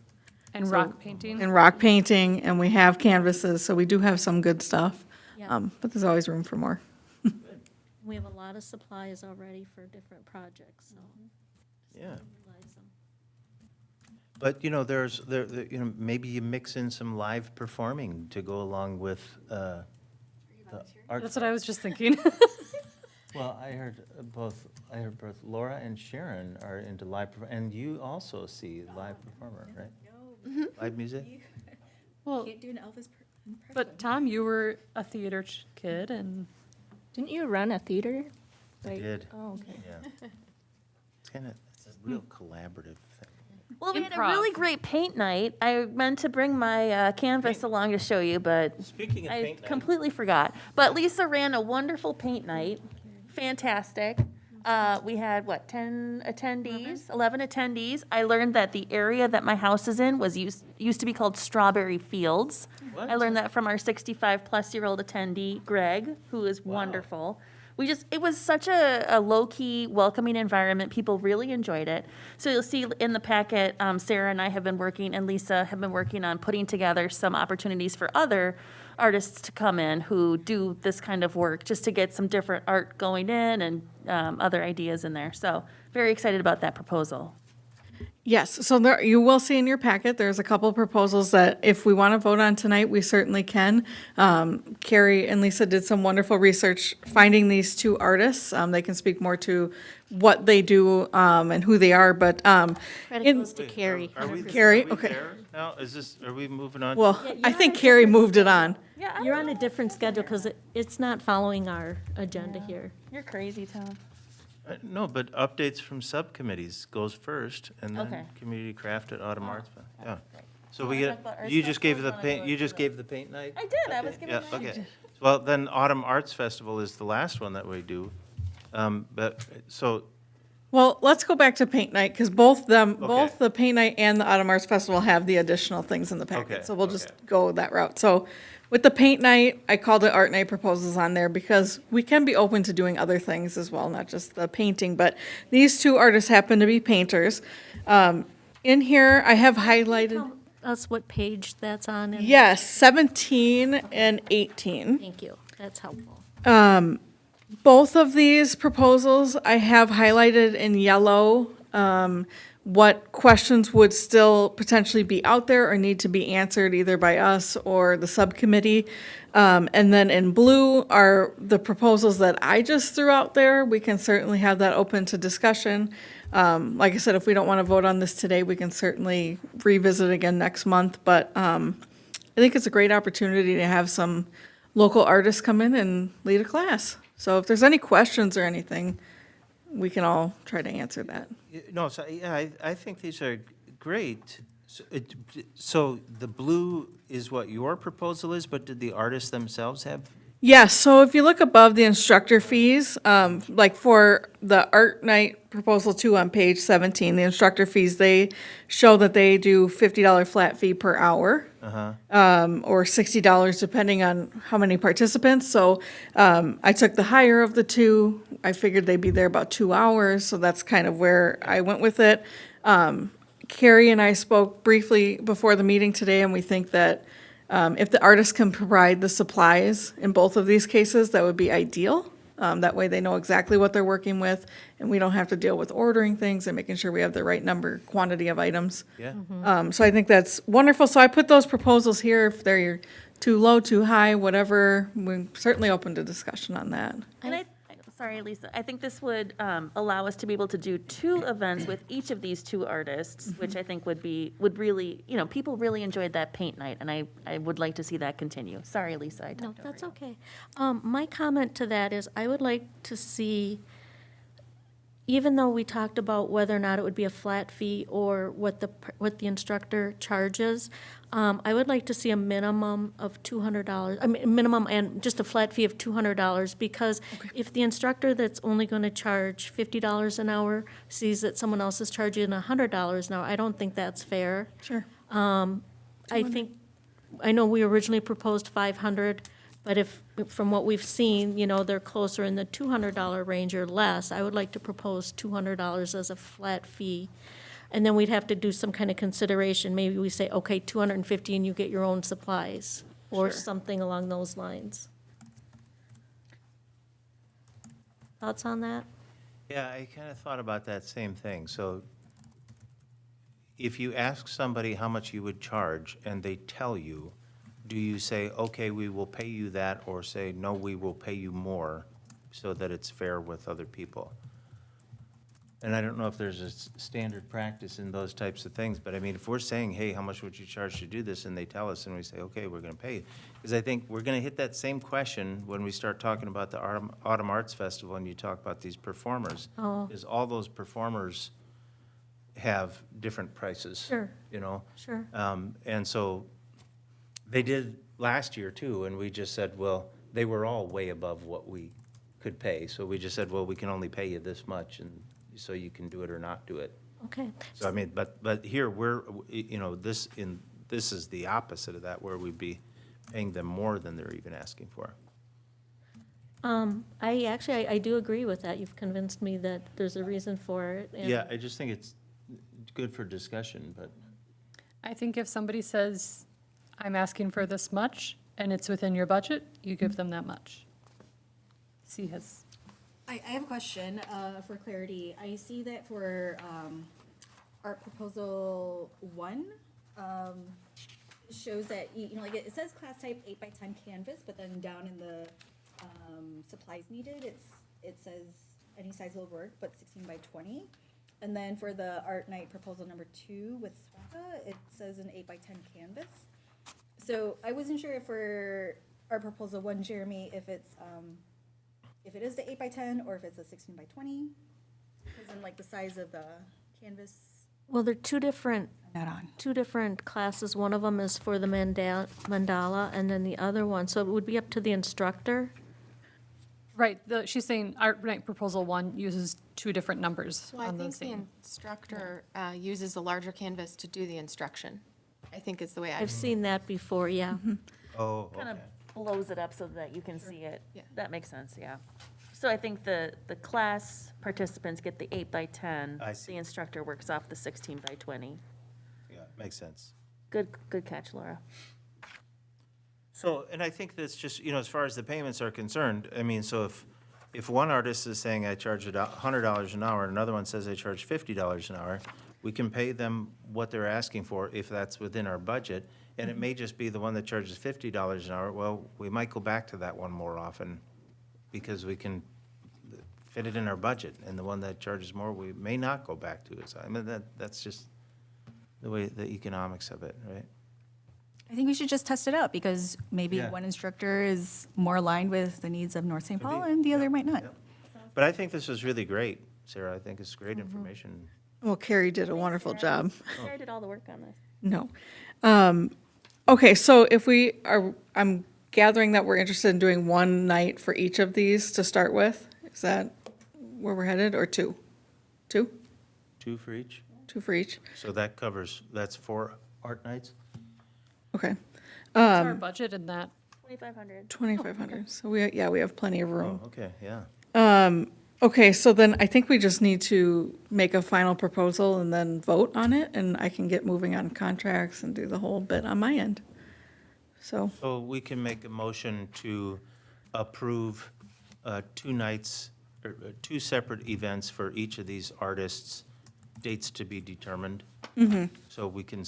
And rock painting. and rock painting, and we have canvases, so we do have some good stuff. Yeah. But there's always room for more. We have a lot of supplies already for different projects, so. Yeah. utilize them. But, you know, you know, maybe you mix in some live performing to go along with the art. That's what I was just thinking. Well, I heard both Laura and Sharon are into live, and you also see live performer, right? Live music? Well, Can't do an Elvis impression. but Tom, you were a theater kid and Didn't you run a theater? I Like- did, Oh, okay. yeah. It's kind of, it's a real collaborative thing. Well, we had a Improv. really great paint night. I meant to bring my canvas along to show you, but Speaking of I paint night. completely forgot. But Lisa ran a wonderful paint night. Fantastic. We had, what, 10 attendees? 11 attendees. I learned that the area that my house is in was used to be called Strawberry Fields. I What? learned that from our 65-plus-year-old attendee, Greg, who is wonderful. It was such a low-key, welcoming environment. People really enjoyed it. So you'll see in the packet, Sarah and I have been working, and Lisa have been working on putting together some opportunities for other artists to come in who do this kind of work, just to get some different art going in and other ideas in there. So very excited about that proposal. Yes, so there, you will see in your packet, there's a couple proposals that if we want to vote on tonight, we certainly can. Carrie and Lisa did some wonderful research finding these two artists. They can speak more to what they do and who they are, but, Credit in- goes to Carrie. Are we 100%. Carrie, are we okay. there now? Are we moving on? well, I think Carrie moved it on. Yeah, You're on a different schedule because it's not following our agenda here. You're crazy, Tom. No, but updates from subcommittees goes first, and Okay. then community craft at Autumn Arts, yeah. So Wanna we talk about get, Arts you just gave Festival? the Wanna paint, go you just into gave the paint night? I did, I was update? giving Yeah, mine. okay. Well, then Autumn Arts Festival is the last one that we do. But, so, Well, let's go back to paint night, because both Okay. the paint night and the Autumn Arts Festival have the additional things in the Okay, packet, so we'll just okay. go that route. So with the paint night, I called it art night proposals on there, because we can be open to doing other things as well, not just the painting, but these two artists happen to be painters. In here, I have highlighted, Tell us what page that's on. and- yes, 17 and 18. Thank you, that's helpful. Both of these proposals, I have highlighted in yellow what questions would still potentially be out there or need to be answered either by us or the subcommittee. And then in blue are the proposals that I just threw out there. We can certainly have that open to discussion. Like I said, if we don't want to vote on this today, we can certainly revisit again next month. But I think it's a great opportunity to have some local artists come in and lead a class. So if there's any questions or anything, we can all try to answer that. no, so, yeah, I think these are great. So the blue is what your proposal is, but did the artists themselves have? Yes, so if you look above the instructor fees, like for the art night proposal 2 on page 17, the instructor fees, they show that they do $50 flat fee per hour. Or $60 depending on how many participants. So I took the higher of the two. I figured they'd be there about 2 hours, so that's kind of where I went with it. Carrie and I spoke briefly before the meeting today, and we think that If the artist can provide the supplies in both of these cases, that would be ideal. That way they know exactly what they're working with, and we don't have to deal with ordering things and making sure we have the right number, quantity of items. Yeah. So I think that's wonderful. So I put those proposals here. If they're too low, too high, whatever, we're certainly open to discussion on that. And sorry, Lisa, I think this would allow us to be able to do 2 events with each of these 2 artists, which I think would really, people really enjoyed that paint night, and I would like to see that continue. Sorry, Lisa, I No, talked over that's you. okay. My comment to that is I would like to see, even though we talked about whether or not it would be a flat fee or what the instructor charges, I would like to see a minimum of $200, I mean, minimum and just a flat fee of $200, because if the instructor that's only going to charge $50 an hour sees that someone else is charging $100 an hour, I don't think that's fair. Sure. I think, I know we originally proposed 500, but if, from what we've seen, they're closer in the $200 range or less, I would like to propose $200 as a flat fee. And then we'd have to do some kind of consideration. Maybe we say, okay, $250 and you get your own supplies, or something along those lines. Thoughts on that? Yeah, I kind of thought about that same thing. So if you ask somebody how much you would charge and they tell you, do you say, okay, we will pay you that, or say, no, we will pay you more so that it's fair with other people? And I don't know if there's a standard practice in those types of things, but I mean, if we're saying, hey, how much would you charge to do this? And they tell us, and we say, okay, we're gonna pay you. Because I think we're gonna hit that same question when we start talking about the Autumn Arts Festival, and you talk about these performers. Oh. Is all those performers have different prices. Sure. Sure. And so they did last year too, and we just said, well, they were all way above what we could pay. So we just said, well, we can only pay you this much, and so you can do it or not do it. Okay. So I mean, but here, this is the opposite of that, where we'd be paying them more than they're even asking for. I do agree with that. You've convinced me that there's a reason for it. and- Yeah, I just think it's good for discussion, but. I think if somebody says, I'm asking for this much, and it's within your budget, you give them that much. C has, I have a question for clarity. I see that for art proposal 1, shows that, like it says class type 8x10 canvas, but then down in the supplies needed, it says any size will work, but 16x20. And then for the art night proposal number 2 with Swaka, it says an 8x10 canvas. So I wasn't sure if for art proposal 1, Jeremy, if it is the 8x10 or if it's a 16x20, because then like the size of the canvas Well, they're two different not on. classes. One of them is for the mandala, and then the other one, so it would be up to the instructor. right, she's saying Art Night Proposal 1 uses 2 different numbers Well, I on the think the same. instructor uses the larger canvas to do the instruction. I think is the way I've seen that before, yeah. Oh, Kind of blows it up so that you can see it. Yeah. That makes sense, yeah. So I think the class participants get the 8x10. I see. The instructor works off the 16x20. Yeah, makes sense. Good catch, Laura. So, and I think that's just, as far as the payments are concerned, I mean, so if one artist is saying I charge $100 an hour, and another one says I charge $50 an hour, we can pay them what they're asking for if that's within our budget. And it may just be the one that charges $50 an hour, well, we might go back to that one more often because we can fit it in our budget. And the one that charges more, we may not go back to it. So, I mean, that's just the way, the economics of it, right? I think we should just test it out because maybe Yeah. one instructor is more aligned with the needs of North St. Could Paul be. and the other Yeah. might not. Yeah. But I think this was really great, Sarah. I think it's great information. Well, Carrie did a wonderful job. Sarah did all the work on this. No. Okay, so if I'm gathering that we're interested in doing one night for each of these to start with. Is that where we're headed, or two? Two? 2 for each? 2 for each? So that's 4 art nights? Okay. What's our budget in that? 2,500. 2,500. So we have plenty of room. Oh, okay, yeah. Okay, so then I think we just need to make a final proposal and then vote on it, and I can get moving on contracts and do the whole bit on my end. So, So we can make a motion to approve 2 nights, or 2 separate events for each of these artists, dates to be determined. So we can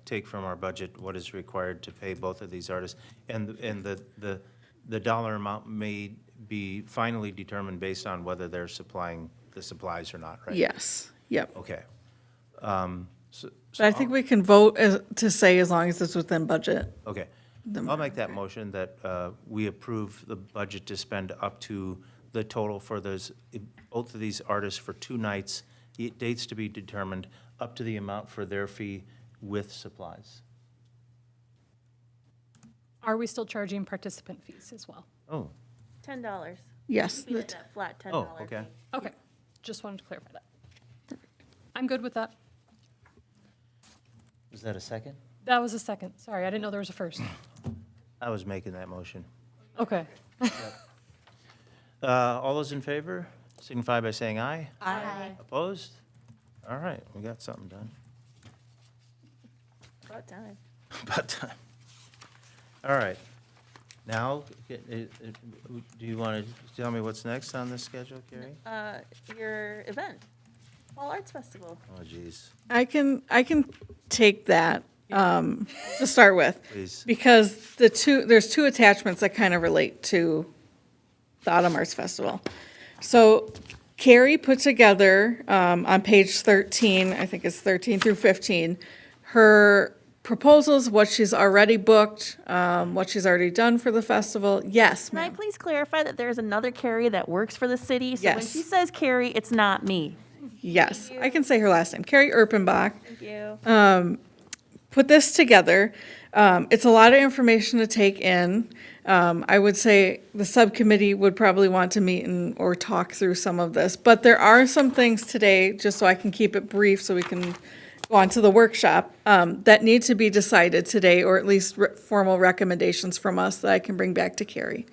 take from our budget what is required to pay both of these artists. And the dollar amount may be finally determined based on whether they're supplying the supplies or not, right? yes, yep. Okay. So But I think we can vote to say as long as it's within budget. Okay. I'll make that motion that we approve the budget to spend up to the total for those, both of these artists for 2 nights, dates to be determined, up to the amount for their fee with supplies. Are we still charging participant fees as well? Oh, $10. Yes, Keeping it that flat $10. oh, okay. Okay, just wanted to clarify that. I'm good with that. Was that a second? That was a second. Sorry, I didn't know there was a first. I was making that motion. Okay. All those in favor signify by saying aye. Aye. Opposed? All right, we got something done. About time. About time. All right. Now, do you want to tell me what's next on the schedule, Carrie? Your event, Fall Arts Festival. Oh, geez, I can take that to start with. please. Because there's 2 attachments that kind of relate to the Autumn Arts Festival. So Carrie put together on page 13, I think it's 13 through 15, her proposals, what she's already booked, what she's already done for the festival. Yes, Can I ma'am. please clarify that there's another Carrie that works for the city? So when Yes. she says Carrie, it's not me. Yes, I can say her last name, Carrie Erpenbach. Thank you. Put this together. It's a lot of information to take in. I would say the subcommittee would probably want to meet or talk through some of this. But there are some things today, just so I can keep it brief so we can go on to the workshop, that need to be decided today, or at least formal recommendations from us that I can bring back to Carrie.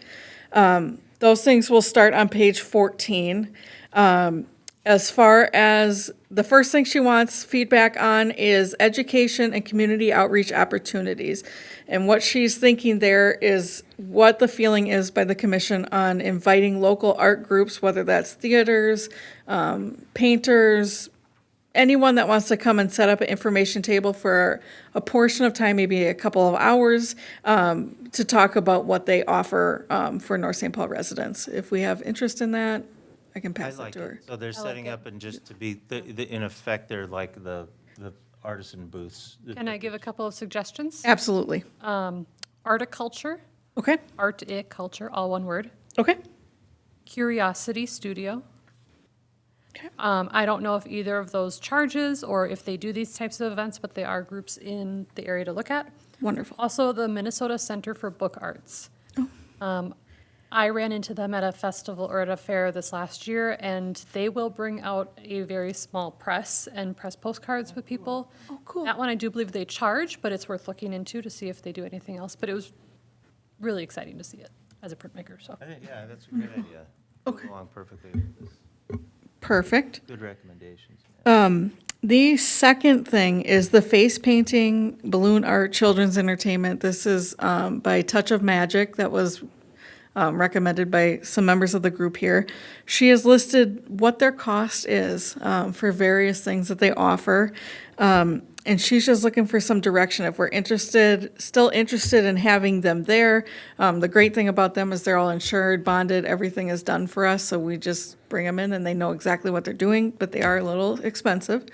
Those things will start on page 14. As far as the first thing she wants feedback on is education and community outreach opportunities. And what she's thinking there is what the feeling is by the commission on inviting local art groups, whether that's theaters, painters, anyone that wants to come and set up an information table for a portion of time, maybe a couple of hours, to talk about what they offer for North St. Paul residents. If we have interest in that, I can I pass that like to her. it. So they're setting up and just to be, in effect, they're like the artisan booths. Can I give a couple of suggestions? Absolutely. Articulture, Okay, Articulture, all one word. okay. Curiosity Studio. Okay. I don't know if either of those charges or if they do these types of events, but they are groups in the area to look at. Wonderful. Also, the Minnesota Center for Book Arts. I ran into them at a festival or at a fair this last year, and they will bring out a very small press and press postcards with people. Oh, cool. That one I do believe they charge, but it's worth looking into to see if they do anything else. But it was really exciting to see it as a printmaker, so. I think, yeah, that's a great idea. Goes along perfectly with this. Perfect. Good recommendations. The second thing is the face painting, balloon art, children's entertainment. This is by Touch of Magic. That was recommended by some members of the group here. She has listed what their cost is for various things that they offer. And she's just looking for some direction if we're still interested in having them there. The great thing about them is they're all insured, bonded, everything is done for us. So we just bring them in and they know exactly what they're doing, but they are a little expensive.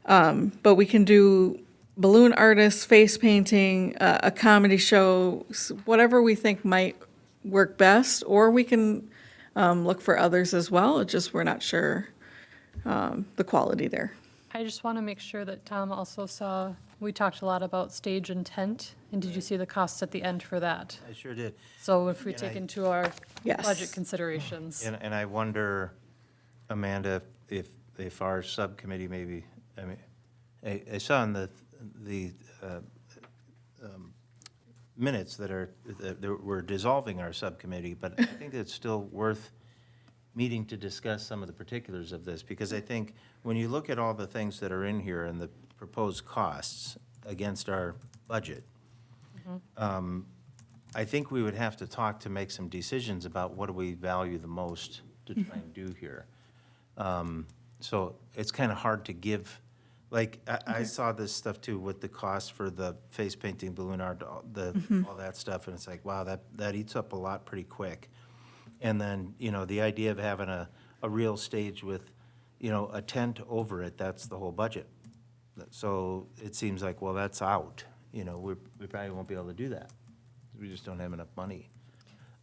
But we can do balloon artists, face painting, a comedy show, whatever we think might work best, or we can look for others as well. It's just we're not sure the quality there. I just want to make sure that Tom also saw, we talked a lot about stage and tent, and did you see the costs at the end for that? I sure did. So if we And take I- into our Yes. budget considerations. And I wonder, Amanda, if our subcommittee maybe, I mean, I saw in the minutes that we're dissolving our subcommittee, but I think it's still worth meeting to discuss some of the particulars of this, because I think when you look at all the things that are in here and the proposed costs against our budget, I think we would have to talk to make some decisions about what do we value the most to try and do here. So it's kind of hard to give, like, I saw this stuff too with the cost for the face painting, balloon art, all that stuff, and it's like, wow, that eats up a lot pretty quick. And then, the idea of having a real stage with, a tent over it, that's the whole budget. So it seems like, well, that's out, we probably won't be able to do that. We just don't have enough money.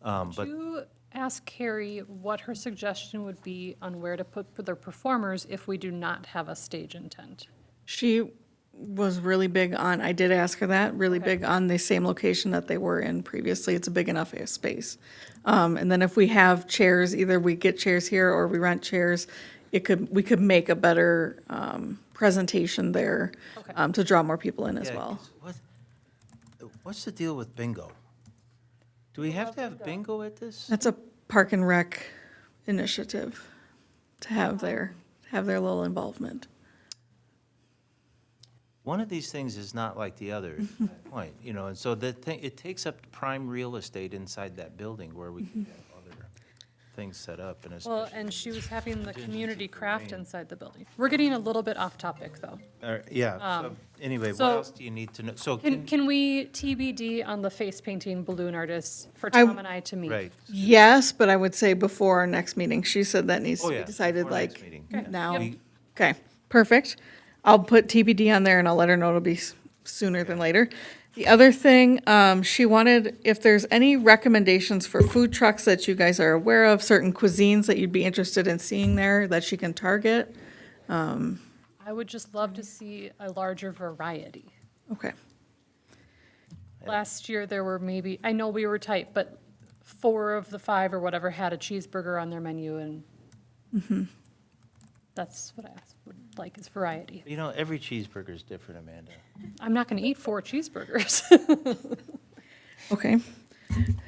Could But you ask Carrie what her suggestion would be on where to put their performers if we do not have a stage in tent? She was really big on, I did ask her that, really Okay. big on the same location that they were in previously. It's a big enough space. And then if we have chairs, either we get chairs here or we rent chairs, we could make a better presentation there Okay. to draw more people in as yeah, well. 'cause what's the deal with bingo? Do we have to have bingo at this? That's a Park and Rec initiative to have their little involvement. One of these things is not like the other, is my point, and so it takes up prime real estate inside that building where we can have other things set up, and Well, especially. and she was having the community for craft rain. inside the building. We're getting a little bit off topic, though. Yeah, so, anyway, what so- else do you need to know? So, Can we TBD on the face painting balloon artist for I- Tom and I to meet? right, Yes, but I would say before our next meeting. She said that needs Oh, to be yeah, decided before next like meeting. now. We- Okay, perfect. I'll put TBD on there and I'll let her know it'll be sooner than later. The other thing, she wanted, if there's any recommendations for food trucks that you guys are aware of, certain cuisines that you'd be interested in seeing there that she can target. I would just love to see a larger variety. Okay, Last year, there were maybe, I know we were tight, but 4 of the 5 or whatever had a cheeseburger on their menu, and that's what I would like is variety. every cheeseburger is different, Amanda. I'm not going to eat 4 cheeseburgers. okay.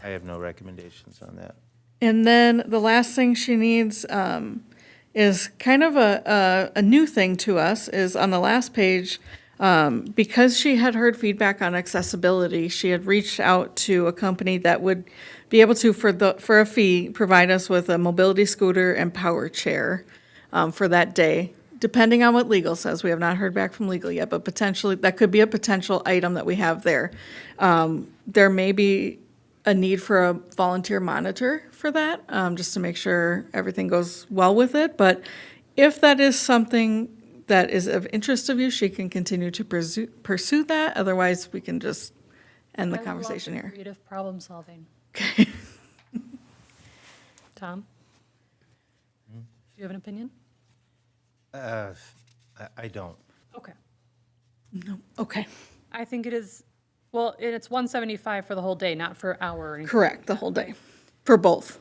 I have no recommendations on that. And then the last thing she needs is kind of a new thing to us, is on the last page, because she had heard feedback on accessibility, she had reached out to a company that would be able to, for a fee, provide us with a mobility scooter and power chair for that day. Depending on what legal says, we have not heard back from legal yet, but potentially, that could be a potential item that we have there. There may be a need for a volunteer monitor for that, just to make sure everything goes well with it. But if that is something that is of interest of you, she can continue to pursue that. Otherwise, we can just end the I love conversation the here. Creative problem solving. Okay. Tom? Do you have an opinion? I don't. Okay. No, okay, I think it is, well, and it's 175 for the whole day, not for an hour or anything. correct, the whole day, for both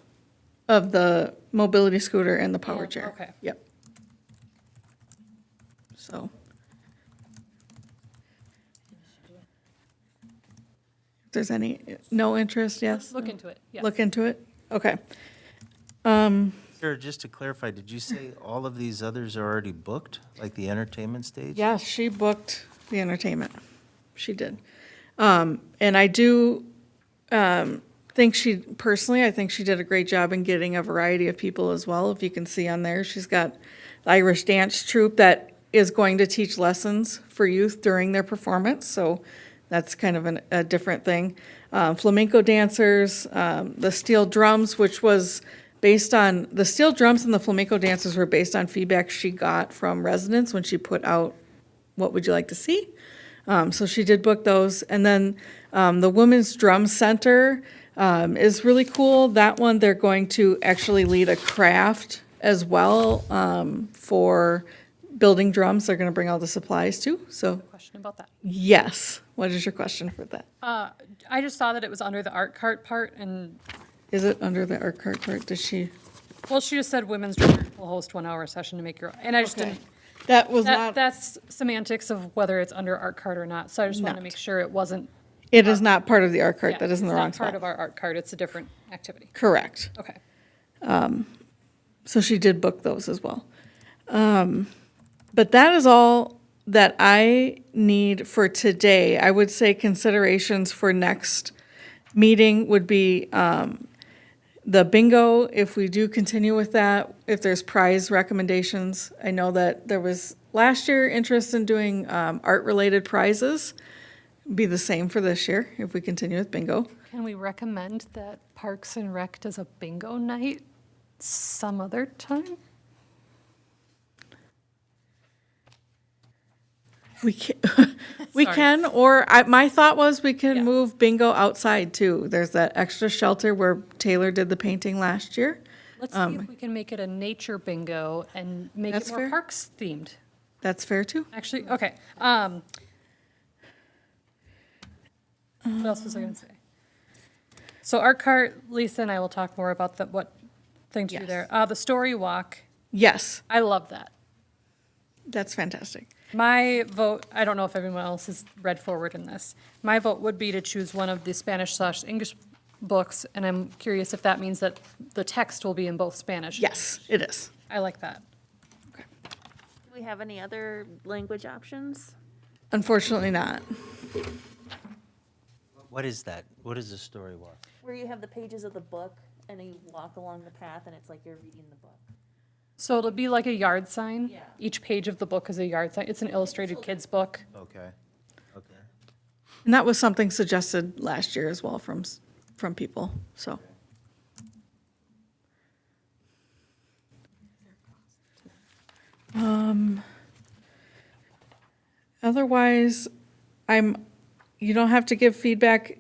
of the mobility scooter and the power Yeah, chair. okay. Yep. So. If there's no interest, yes? Look into it, yes. Look into it? Okay. Sarah, just to clarify, did you say all of these others are already booked, like the entertainment stage? Yes, she booked the entertainment. She did. And I do think I think she did a great job in getting a variety of people as well. If you can see on there, she's got the Irish dance troupe that is going to teach lessons for youth during their performance. So that's kind of a different thing. Flamenco dancers, the steel drums, which was based on, the steel drums and the flamenco dancers were based on feedback she got from residents when she put out What Would You Like to See? So she did book those. And then the Women's Drum Center is really cool. That one, they're going to actually lead a craft as well for building drums. They're going to bring all the supplies too. So Question about that. yes. What is your question for that? I just saw that it was under the art cart part, and, Is it under the art cart part? Does she? well, she just said women's drummer will host 1-hour session to make your, and I just didn't, That was not, that's semantics of whether it's under art cart or not, so I just wanted to Not. make sure it wasn't. it is not part of the art cart. Yeah, That is in the it's wrong not part spot. of our art cart, it's a different activity. Correct. Okay. So she did book those as well. But that is all that I need for today, I would say considerations for next meeting would be the bingo, if we do continue with that, if there's prize recommendations. I know that there was last year interest in doing art-related prizes. Be the same for this year if we continue with bingo. Can we recommend that Parks and Rec does a bingo night some other time? We can, we Sorry. can, or my thought was we can Yeah. move bingo outside too. There's that extra shelter where Taylor did the painting last year. Let's see if we can make it a nature bingo and make it That's more fair. parks themed. That's fair too. Actually, okay. What else was I gonna say? So Art Cart, Lisa and I will talk more about what thing to do Yes. there. The Story Walk, Yes, I love that. that's fantastic. My vote, I don't know if everyone else has read forward in this. My vote would be to choose one of the Spanish/English books, and I'm curious if that means that the text will be in both Spanish. Yes, it is. I like that. Do we have any other language options? Unfortunately not. What is that? What is the story walk? Where you have the pages of the book and you walk along the path and it's like you're reading the book. So it'll be like a yard sign. Yeah. Each page of the book is a yard sign. It's an illustrated kids book. Okay, okay. And that was something suggested last year as well from people, so. Otherwise, you don't have to give feedback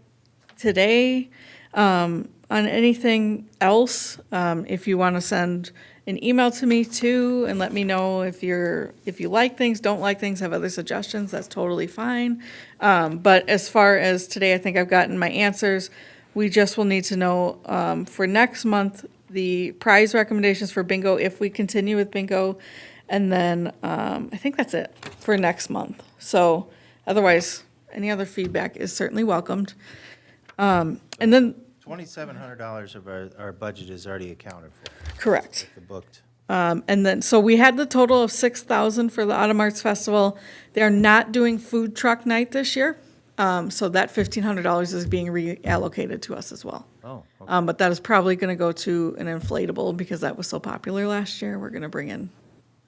today on anything else. If you want to send an email to me too and let me know if you like things, don't like things, have other suggestions, that's totally fine. But as far as today, I think I've gotten my answers. We just will need to know for next month, the prize recommendations for bingo, if we continue with bingo. And then I think that's it for next month. So otherwise, any other feedback is certainly welcomed. And then, $2,700 of our budget is already accounted for, correct. the booked. And then, so we had the total of 6,000 for the Autumn Arts Festival. They're not doing food truck night this year. So that $1,500 is being reallocated to us as well. Oh, okay. But that is probably going to go to an inflatable because that was so popular last year. We're going to bring in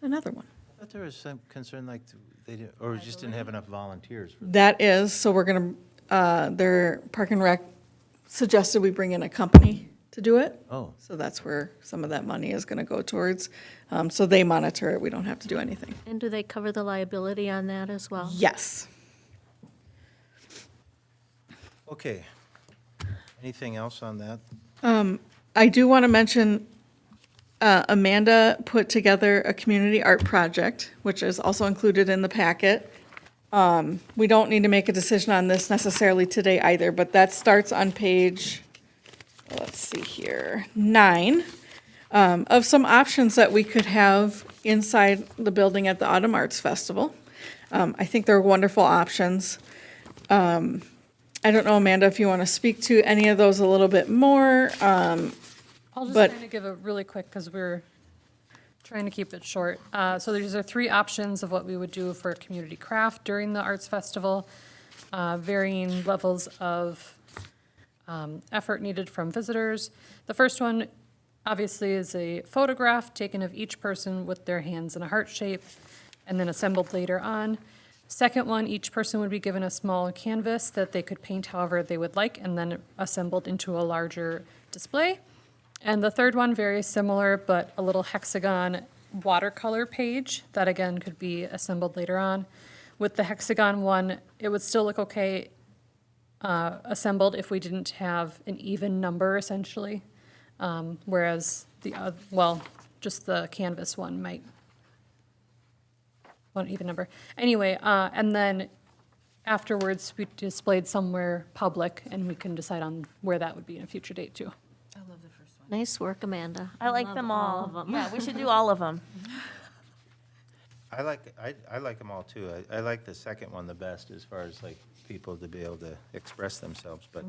another one. I thought there was some concern like they did, or just didn't have enough volunteers for that. That is, so we're going to, their Park and Rec suggested we bring in a company to do it. Oh, So that's where some of that money is going to go towards. So they monitor it. We don't have to do anything. And do they cover the liability on that as well? Yes. okay. Anything else on that? I do want to mention Amanda put together a community art project, which is also included in the packet. We don't need to make a decision on this necessarily today either, but that starts on page, let's see here, 9, of some options that we could have inside the building at the Autumn Arts Festival. I think they're wonderful options. I don't know, Amanda, if you want to speak to any of those a little bit more. I'll just But- kind of give a really quick, because we're trying to keep it short. So these are 3 options of what we would do for community craft during the Arts Festival, varying levels of effort needed from visitors. The first one, obviously, is a photograph taken of each person with their hands in a heart shape, and then assembled later on. Second one, each person would be given a small canvas that they could paint however they would like, and then assembled into a larger display. And the third one, very similar, but a little hexagon watercolor page that again could be assembled later on. With the hexagon one, it would still look okay assembled if we didn't have an even number essentially. Whereas just the canvas one might want an even number. Anyway, and then afterwards, we displayed somewhere public, and we can decide on where that would be in a future date too. Nice work, Amanda. I like love them all. of them. Yeah, we should do all of them. I like them all too. I like the second one the best as far as like people to be able to express themselves, but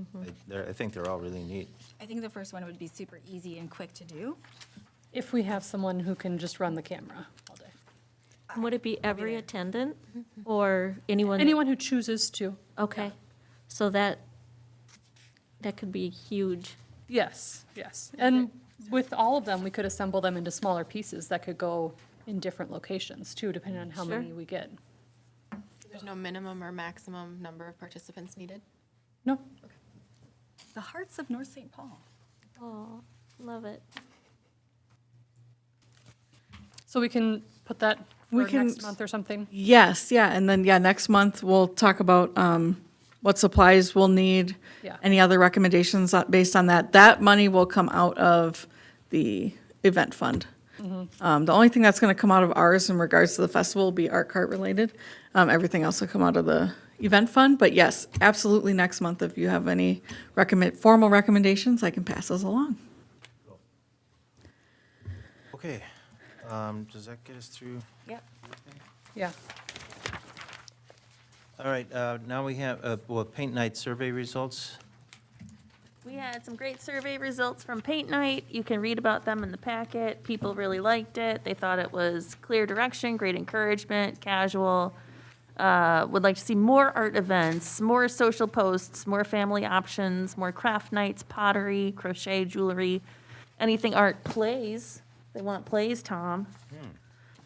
I think they're all really neat. I think the first one would be super easy and quick to do. If we have someone who can just run the camera all day. Would it be every attendant or anyone? Anyone who chooses to. Okay, so that could be huge. Yes, yes. And with all of them, we could assemble them into smaller pieces that could go in different locations too, depending on how Sure. many we get. There's no minimum or maximum number of participants needed? No, The Hearts of North St. Paul. Oh, love it. so we can put that We for can- next month or something. Yes, yeah, and then, yeah, next month, we'll talk about what supplies we'll need. Yeah. Any other recommendations based on that. That money will come out of the event fund. The only thing that's gonna come out of ours in regards to the festival will be art cart related. Everything else will come out of the event fund, but yes, absolutely next month, if you have any formal recommendations, I can pass those along. Okay, does that get us through? Yeah. All right, now we have, paint night survey results. We had some great survey results from Paint Night. You can read about them in the packet. People really liked it. They thought it was clear direction, great encouragement, casual. Would like to see more art events, more social posts, more family options, more craft nights, pottery, crochet, jewelry, anything art plays. They want plays, Tom.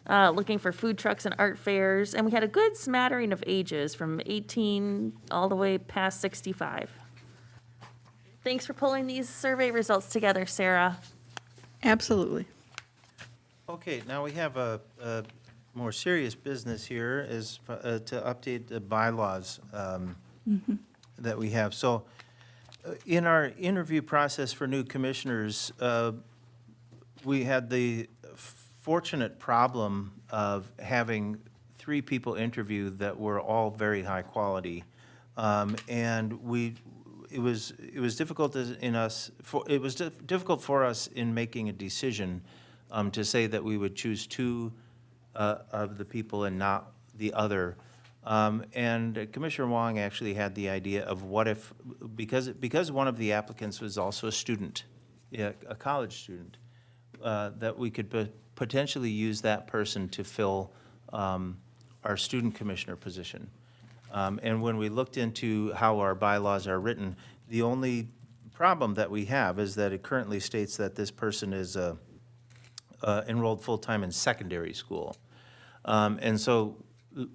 Looking for food trucks and art fairs. And we had a good smattering of ages from 18 all the way past 65. Thanks for pulling these survey results together, Sarah. Absolutely. Okay, now we have a more serious business here is to update the bylaws that we have. So in our interview process for new commissioners, we had the fortunate problem of having 3 people interview that were all very high quality. And it was difficult difficult for us in making a decision to say that we would choose 2 of the people and not the other. And Commissioner Wong actually had the idea of what if, because one of the applicants was also a student, a college student, that we could potentially use that person to fill our student commissioner position. And when we looked into how our bylaws are written, the only problem that we have is that it currently states that this person is enrolled full-time in secondary school. And so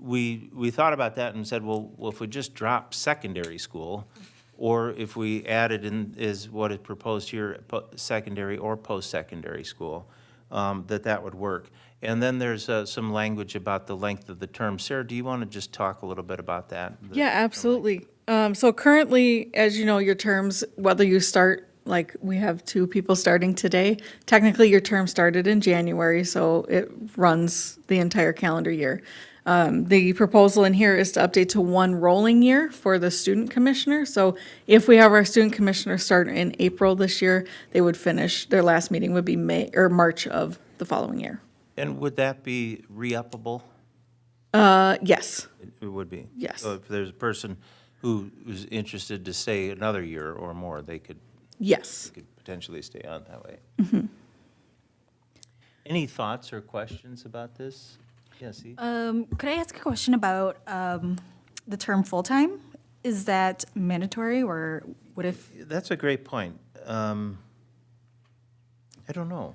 we thought about that and said, well, if we just drop secondary school, or if we added in, is what is proposed here, secondary or post-secondary school, that would work. And then there's some language about the length of the term. Sarah, do you want to just talk a little bit about that? Yeah, absolutely. So currently, as you know, your terms, whether you start, like we have 2 people starting today, technically your term started in January, so it runs the entire calendar year. The proposal in here is to update to 1 rolling year for the student commissioner. So if we have our student commissioner start in April this year, they would finish, their last meeting would be March of the following year. And would that be re-uppable? Yes, It would be? Yes. So if there's a person who is interested to stay another year or more, they could yes. potentially stay on that way. Any thoughts or questions about this? Yes, see? Could I ask a question about the term full-time? Is that mandatory, or what if, That's a great point. I don't know.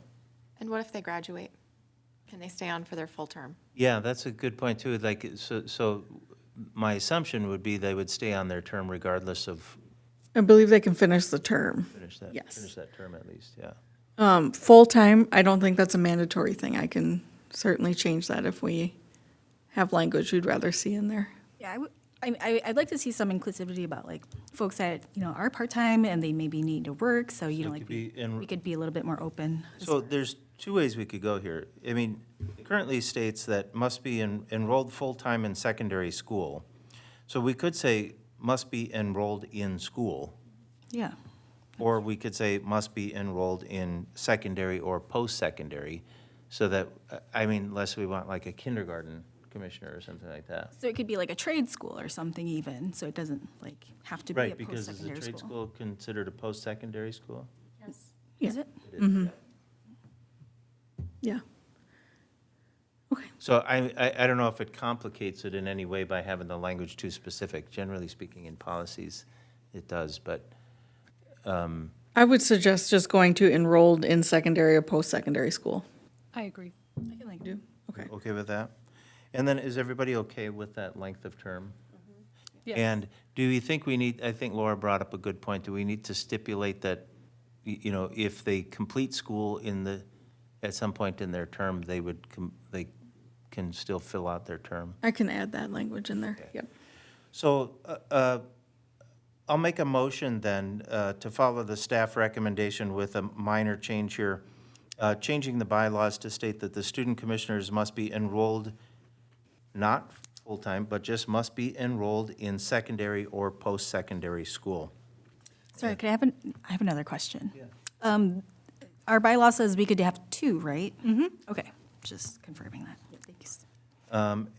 And what if they graduate? Can they stay on for their full term? Yeah, that's a good point, too. Like, so my assumption would be they would stay on their term regardless of I believe they can finish the term. finish Yes. that term at least, yeah. Full-time, I don't think that's a mandatory thing. I can certainly change that if we have language we'd rather see in there. yeah, I'd like to see some inclusivity about like folks that, are part-time and they maybe need to work, so, it like, could be in- we could be a little bit more open. So there's 2 ways we could go here. I mean, it currently states that must be enrolled full-time in secondary school. So we could say must be enrolled in school, Yeah, or we could say must be enrolled in secondary or post-secondary, so that, unless we want like a kindergarten commissioner or something like that. so it could be like a trade school or something even, so it doesn't like have to be a Right, because is the post-secondary trade school. school considered a post-secondary school? Yes. Is it? It is, yeah. Yeah. Okay, So I don't know if it complicates it in any way by having the language too specific. Generally speaking, in policies, it does, but, I would suggest just going to enrolled in secondary or post-secondary school. I agree. I can do, okay. okay with that? And then is everybody okay with that length of term? Yes. And do you think we need, I think Laura brought up a good point, do we need to stipulate that, you know, if they complete school at some point in their term, they can still fill out their term? I can add that language in there, yep. So I'll make a motion then to follow the staff recommendation with a minor change here, changing the bylaws to state that the student commissioners must be enrolled, not full-time, but just must be enrolled in secondary or post-secondary school. Sorry, could I have another question? Our bylaw says we could have 2, right? Mm-hmm. Okay, just confirming that. Thanks.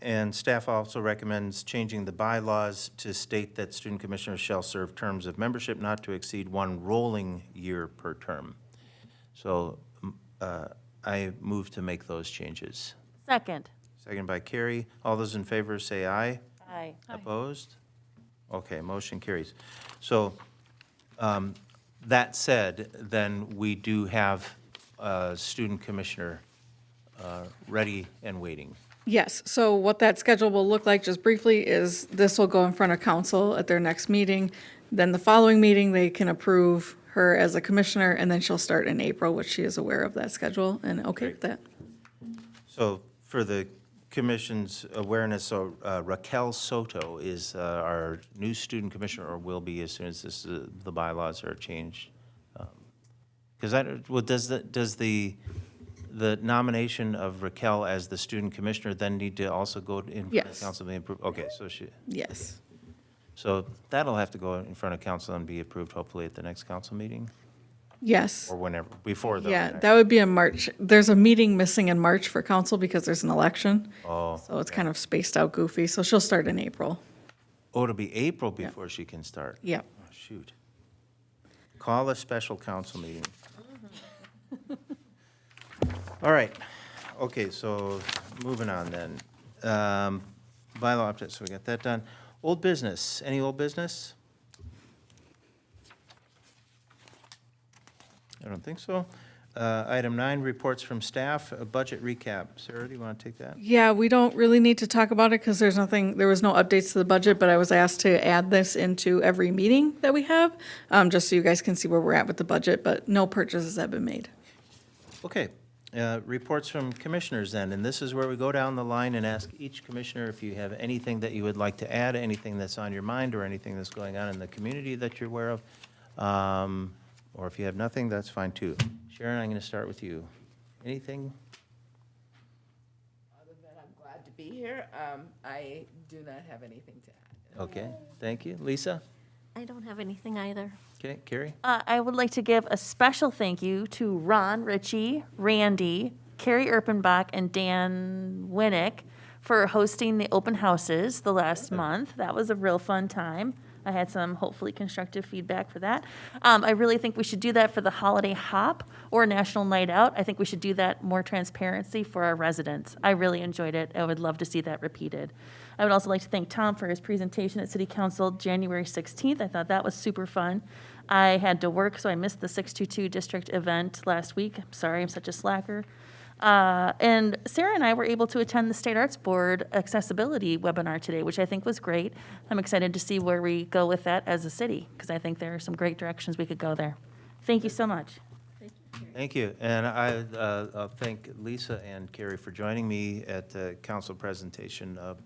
And staff also recommends changing the bylaws to state that student commissioners shall serve terms of membership not to exceed 1 rolling year per term. So I move to make those changes. Second. Second by Carrie. All those in favor say aye. Aye. Opposed? Okay, motion carries. So that said, then we do have a student commissioner ready and waiting. Yes, so what that schedule will look like, just briefly, is this will go in front of council at their next meeting. Then the following meeting, they can approve her as a commissioner, and then she'll start in April, which she is aware of that schedule and okay with that. So for the commission's awareness, so Raquel Soto is our new student commissioner, or will be as soon as the bylaws are changed. Because does the nomination of Raquel as the student commissioner then need to also go in front of Yes. council and be approved? Okay, Yes. so that'll have to go in front of council and be approved hopefully at the next council meeting, Yes. or whenever, before the. Yeah, that would be in March. There's a meeting missing in March for council because there's an election. Oh, So it's kind of spaced out goofy, so she'll start in April. it'll be April before she can start. Yep. Oh, shoot. Call a special council meeting. All right, okay, so moving on then. Bylaw update, so we got that done. Old business, any old business? I don't think so. Item 9, reports from staff, a budget recap. Sarah, do you want to take that? Yeah, we don't really need to talk about it because there was no updates to the budget, but I was asked to add this into every meeting that we have, just so you guys can see where we're at with the budget, but no purchases have been made. Okay, reports from commissioners then, and this is where we go down the line and ask each commissioner if you have anything that you would like to add, anything that's on your mind, or anything that's going on in the community that you're aware of. Or if you have nothing, that's fine too. Sharon, I'm going to start with you. Anything? Other than I'm glad to be here, I do not have anything to add. Okay, thank you. Lisa? I don't have anything either. Okay, Carrie? I would like to give a special thank you to Ron Ritchie, Randy, Carrie Erpenbach, and Dan Winnick for hosting the open houses the last month. That was a real fun time. I had some hopefully constructive feedback for that. I really think we should do that for the holiday hop or National Night Out. I think we should do that more transparency for our residents. I really enjoyed it. I would love to see that repeated. I would also like to thank Tom for his presentation at City Council January 16th. I thought that was super fun. I had to work, so I missed the 622 district event last week. I'm sorry, I'm such a slacker. And Sarah and I were able to attend the State Arts Board accessibility webinar today, which I think was great. I'm excited to see where we go with that as a city, because I think there are some great directions we could go there. Thank you so much. Thank you. And I'll thank Lisa and Carrie for joining me at the council presentation of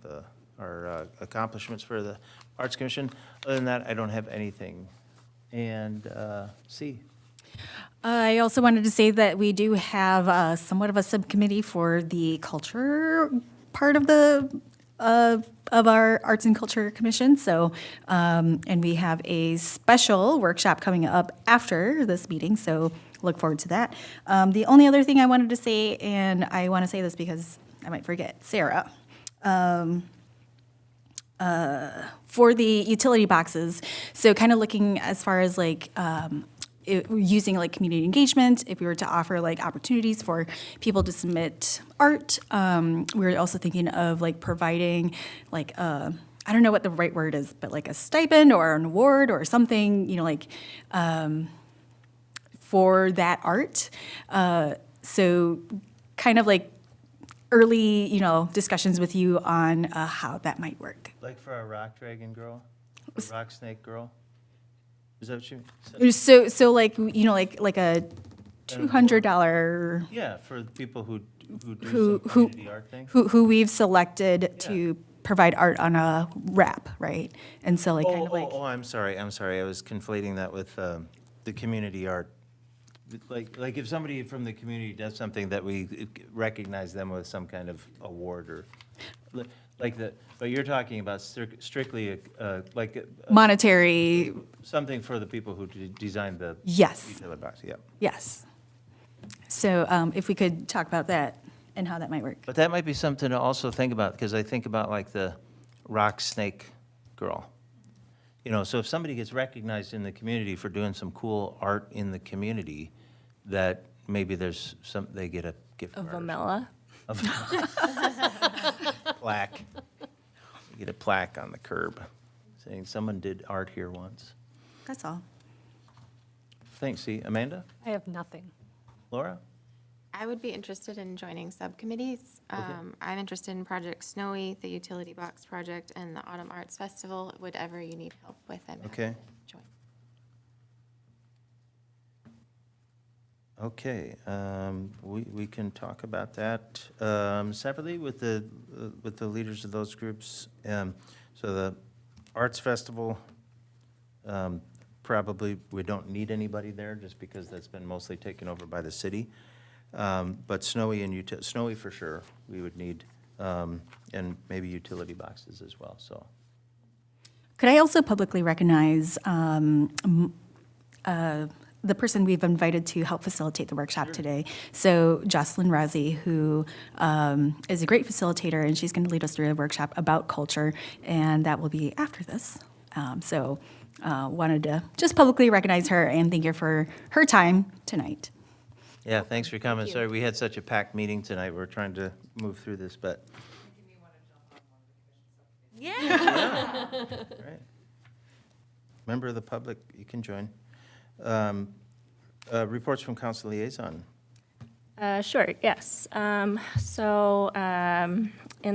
our accomplishments for the Arts Commission. Other than that, I don't have anything. And C. I also wanted to say that we do have somewhat of a subcommittee for the culture part of our Arts and Culture Commission. So, and we have a special workshop coming up after this meeting. So look forward to that. The only other thing I wanted to say, and I want to say this because I might forget, Sarah. For the utility boxes, so kind of looking as far as like, using like community engagement, if we were to offer like opportunities for people to submit art. We were also thinking of like providing like I don't know what the right word is, but like a stipend or an award or something, like for that art. So kind of like early, discussions with you on how that might work. Like for a rock dragon girl? A rock snake girl? Is that what you said? So like, like a $200 Yeah, for people who do who some community art thing? who we've selected to provide art on a wrap, right? And so like kind of like. Oh, I'm sorry. I was conflating that with the community art. Like if somebody from the community does something that we recognize them with some kind of award or, but you're talking about strictly Monetary, something for the people who designed the yes, utility box, yeah. yes. So if we could talk about that and how that might work. But that might be something to also think about, because I think about like the rock snake girl. So if somebody gets recognized in the community for doing some cool art in the community, that maybe they get a gift Of card. Vamela. Plaque. You get a plaque on the curb saying someone did art here once. That's all. Thanks. See, Amanda? I have nothing. Laura? I would be interested in joining subcommittees. I'm interested in Project Snowy, the Utility Box Project, and the Autumn Arts Festival. Whatever you need help with, I'm happy Okay. to join. Okay, we can talk about that separately with the leaders of those groups. So the Arts Festival, probably we don't need anybody there just because that's been mostly taken over by the city. But Snowy and Snowy for sure, we would need, and maybe utility boxes as well, so. Could I also publicly recognize the person we've invited to help facilitate the workshop today? So Jocelyn Razzie, who is a great facilitator, and she's going to lead us through a workshop about culture, and that will be after this. Wanted to just publicly recognize her and thank her for her time tonight. Yeah, thanks for coming. Sorry, we had such a packed meeting tonight. We're trying to move through this, but. Yeah. Right. Member of the public, you can join. Reports from council liaison. Sure, yes. In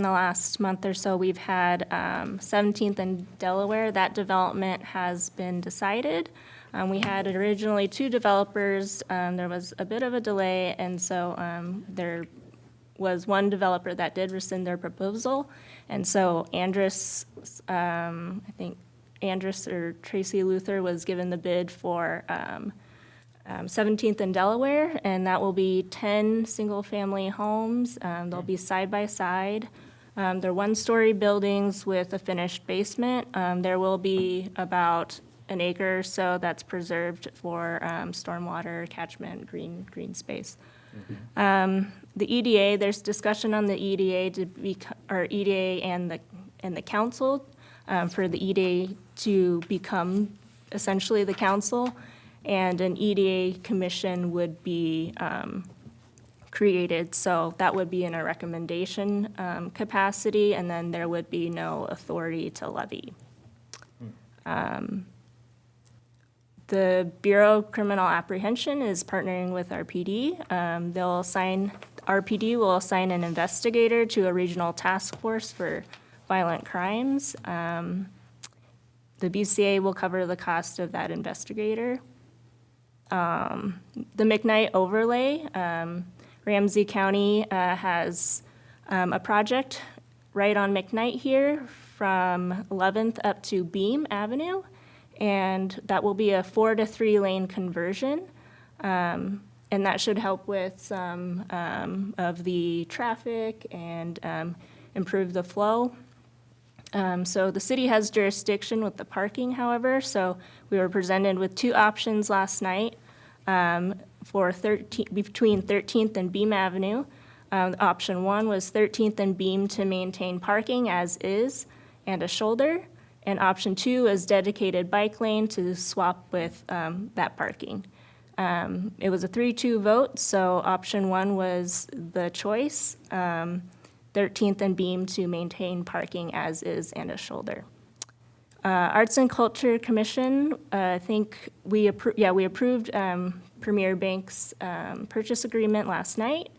the last month or so, we've had 17th and Delaware. That development has been decided. We had originally 2 developers. There was a bit of a delay, and so there was one developer that did rescind their proposal. And so Andrus, I think Andrus or Tracy Luther was given the bid for 17th and Delaware, and that will be 10 single-family homes. They'll be side by side. They're one-story buildings with a finished basement. There will be about an acre or so that's preserved for stormwater catchment, green space. The EDA, there's discussion on the EDA or EDA and the council for the EDA to become essentially the council, and an EDA commission would be created. So that would be in a recommendation capacity, and then there would be no authority to levy. The Bureau of Criminal Apprehension is partnering with RPD. RPD will assign an investigator to a regional task force for violent crimes. The BCA will cover the cost of that investigator. The McKnight overlay, Ramsey County has a project right on McKnight here from 11th up to Beam Avenue, and that will be a 4 to 3 lane conversion. And that should help with some of the traffic and improve the flow. So the city has jurisdiction with the parking, however, so we were presented with 2 options last night for between 13th and Beam Avenue. Option 1 was 13th and Beam to maintain parking as is and a shoulder. And option 2 is dedicated bike lane to swap with that parking. It was a 3-2 vote, so option 1 was the choice. 13th and Beam to maintain parking as is and a shoulder. Arts and Culture Commission, I think we approved Premier Bank's purchase agreement last night.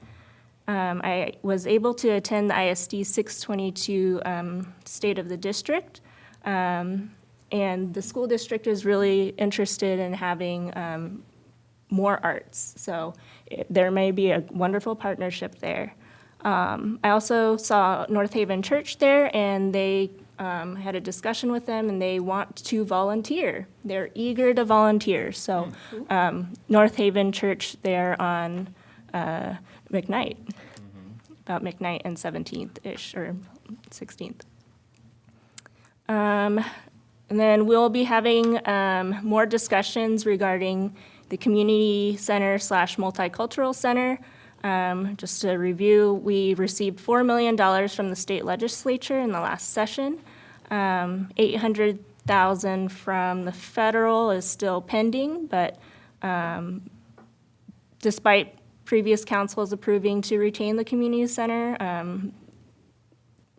I was able to attend the ISD 622 State of the District, and the school district is really interested in having more arts, so there may be a wonderful partnership there. I also saw North Haven Church there, and they had a discussion with them, and they want to volunteer. They're eager to volunteer. So North Haven Church there on McKnight, about McKnight and 17th-ish, or 16th. And then we'll be having more discussions regarding the community center / multicultural center. Just to review, we received $4 million from the state legislature in the last session. $800,000 from the federal is still pending, but despite previous councils approving to retain the community center,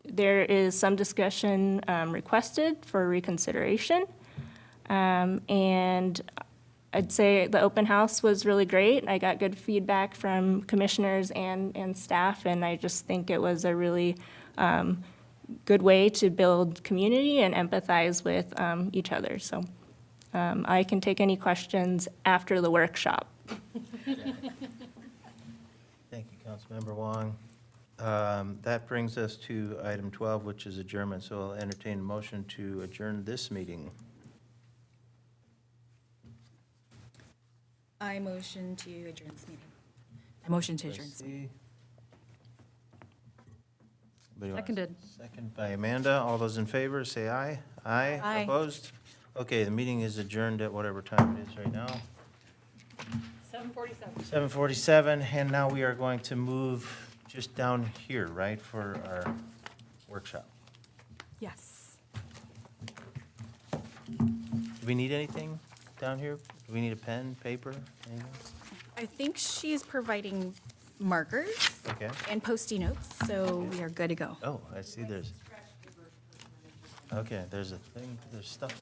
there is some discussion requested for reconsideration. And I'd say the open house was really great. I got good feedback from commissioners and staff, and I just think it was a really good way to build community and empathize with each other. So I can take any questions after the workshop. Thank you, Councilmember Wong. That brings us to item 12, which is adjournment. So I'll entertain a motion to adjourn this meeting. I motion to adjourn this meeting. I motion to adjourn this meeting. Anybody want a Seconded. Second by Amanda. All those in favor, say aye. Aye. Aye. Opposed? Okay, the meeting is adjourned at whatever time it is right now. 7:47. 7:47, and now we are going to move just down here, right, for our workshop. Yes. Do we need anything down here? Do we need a pen, paper, anything? I think she's providing markers Okay. and Post-it notes, so we are good to go. Oh, I see there's. Okay, there's a thing, there's stuff.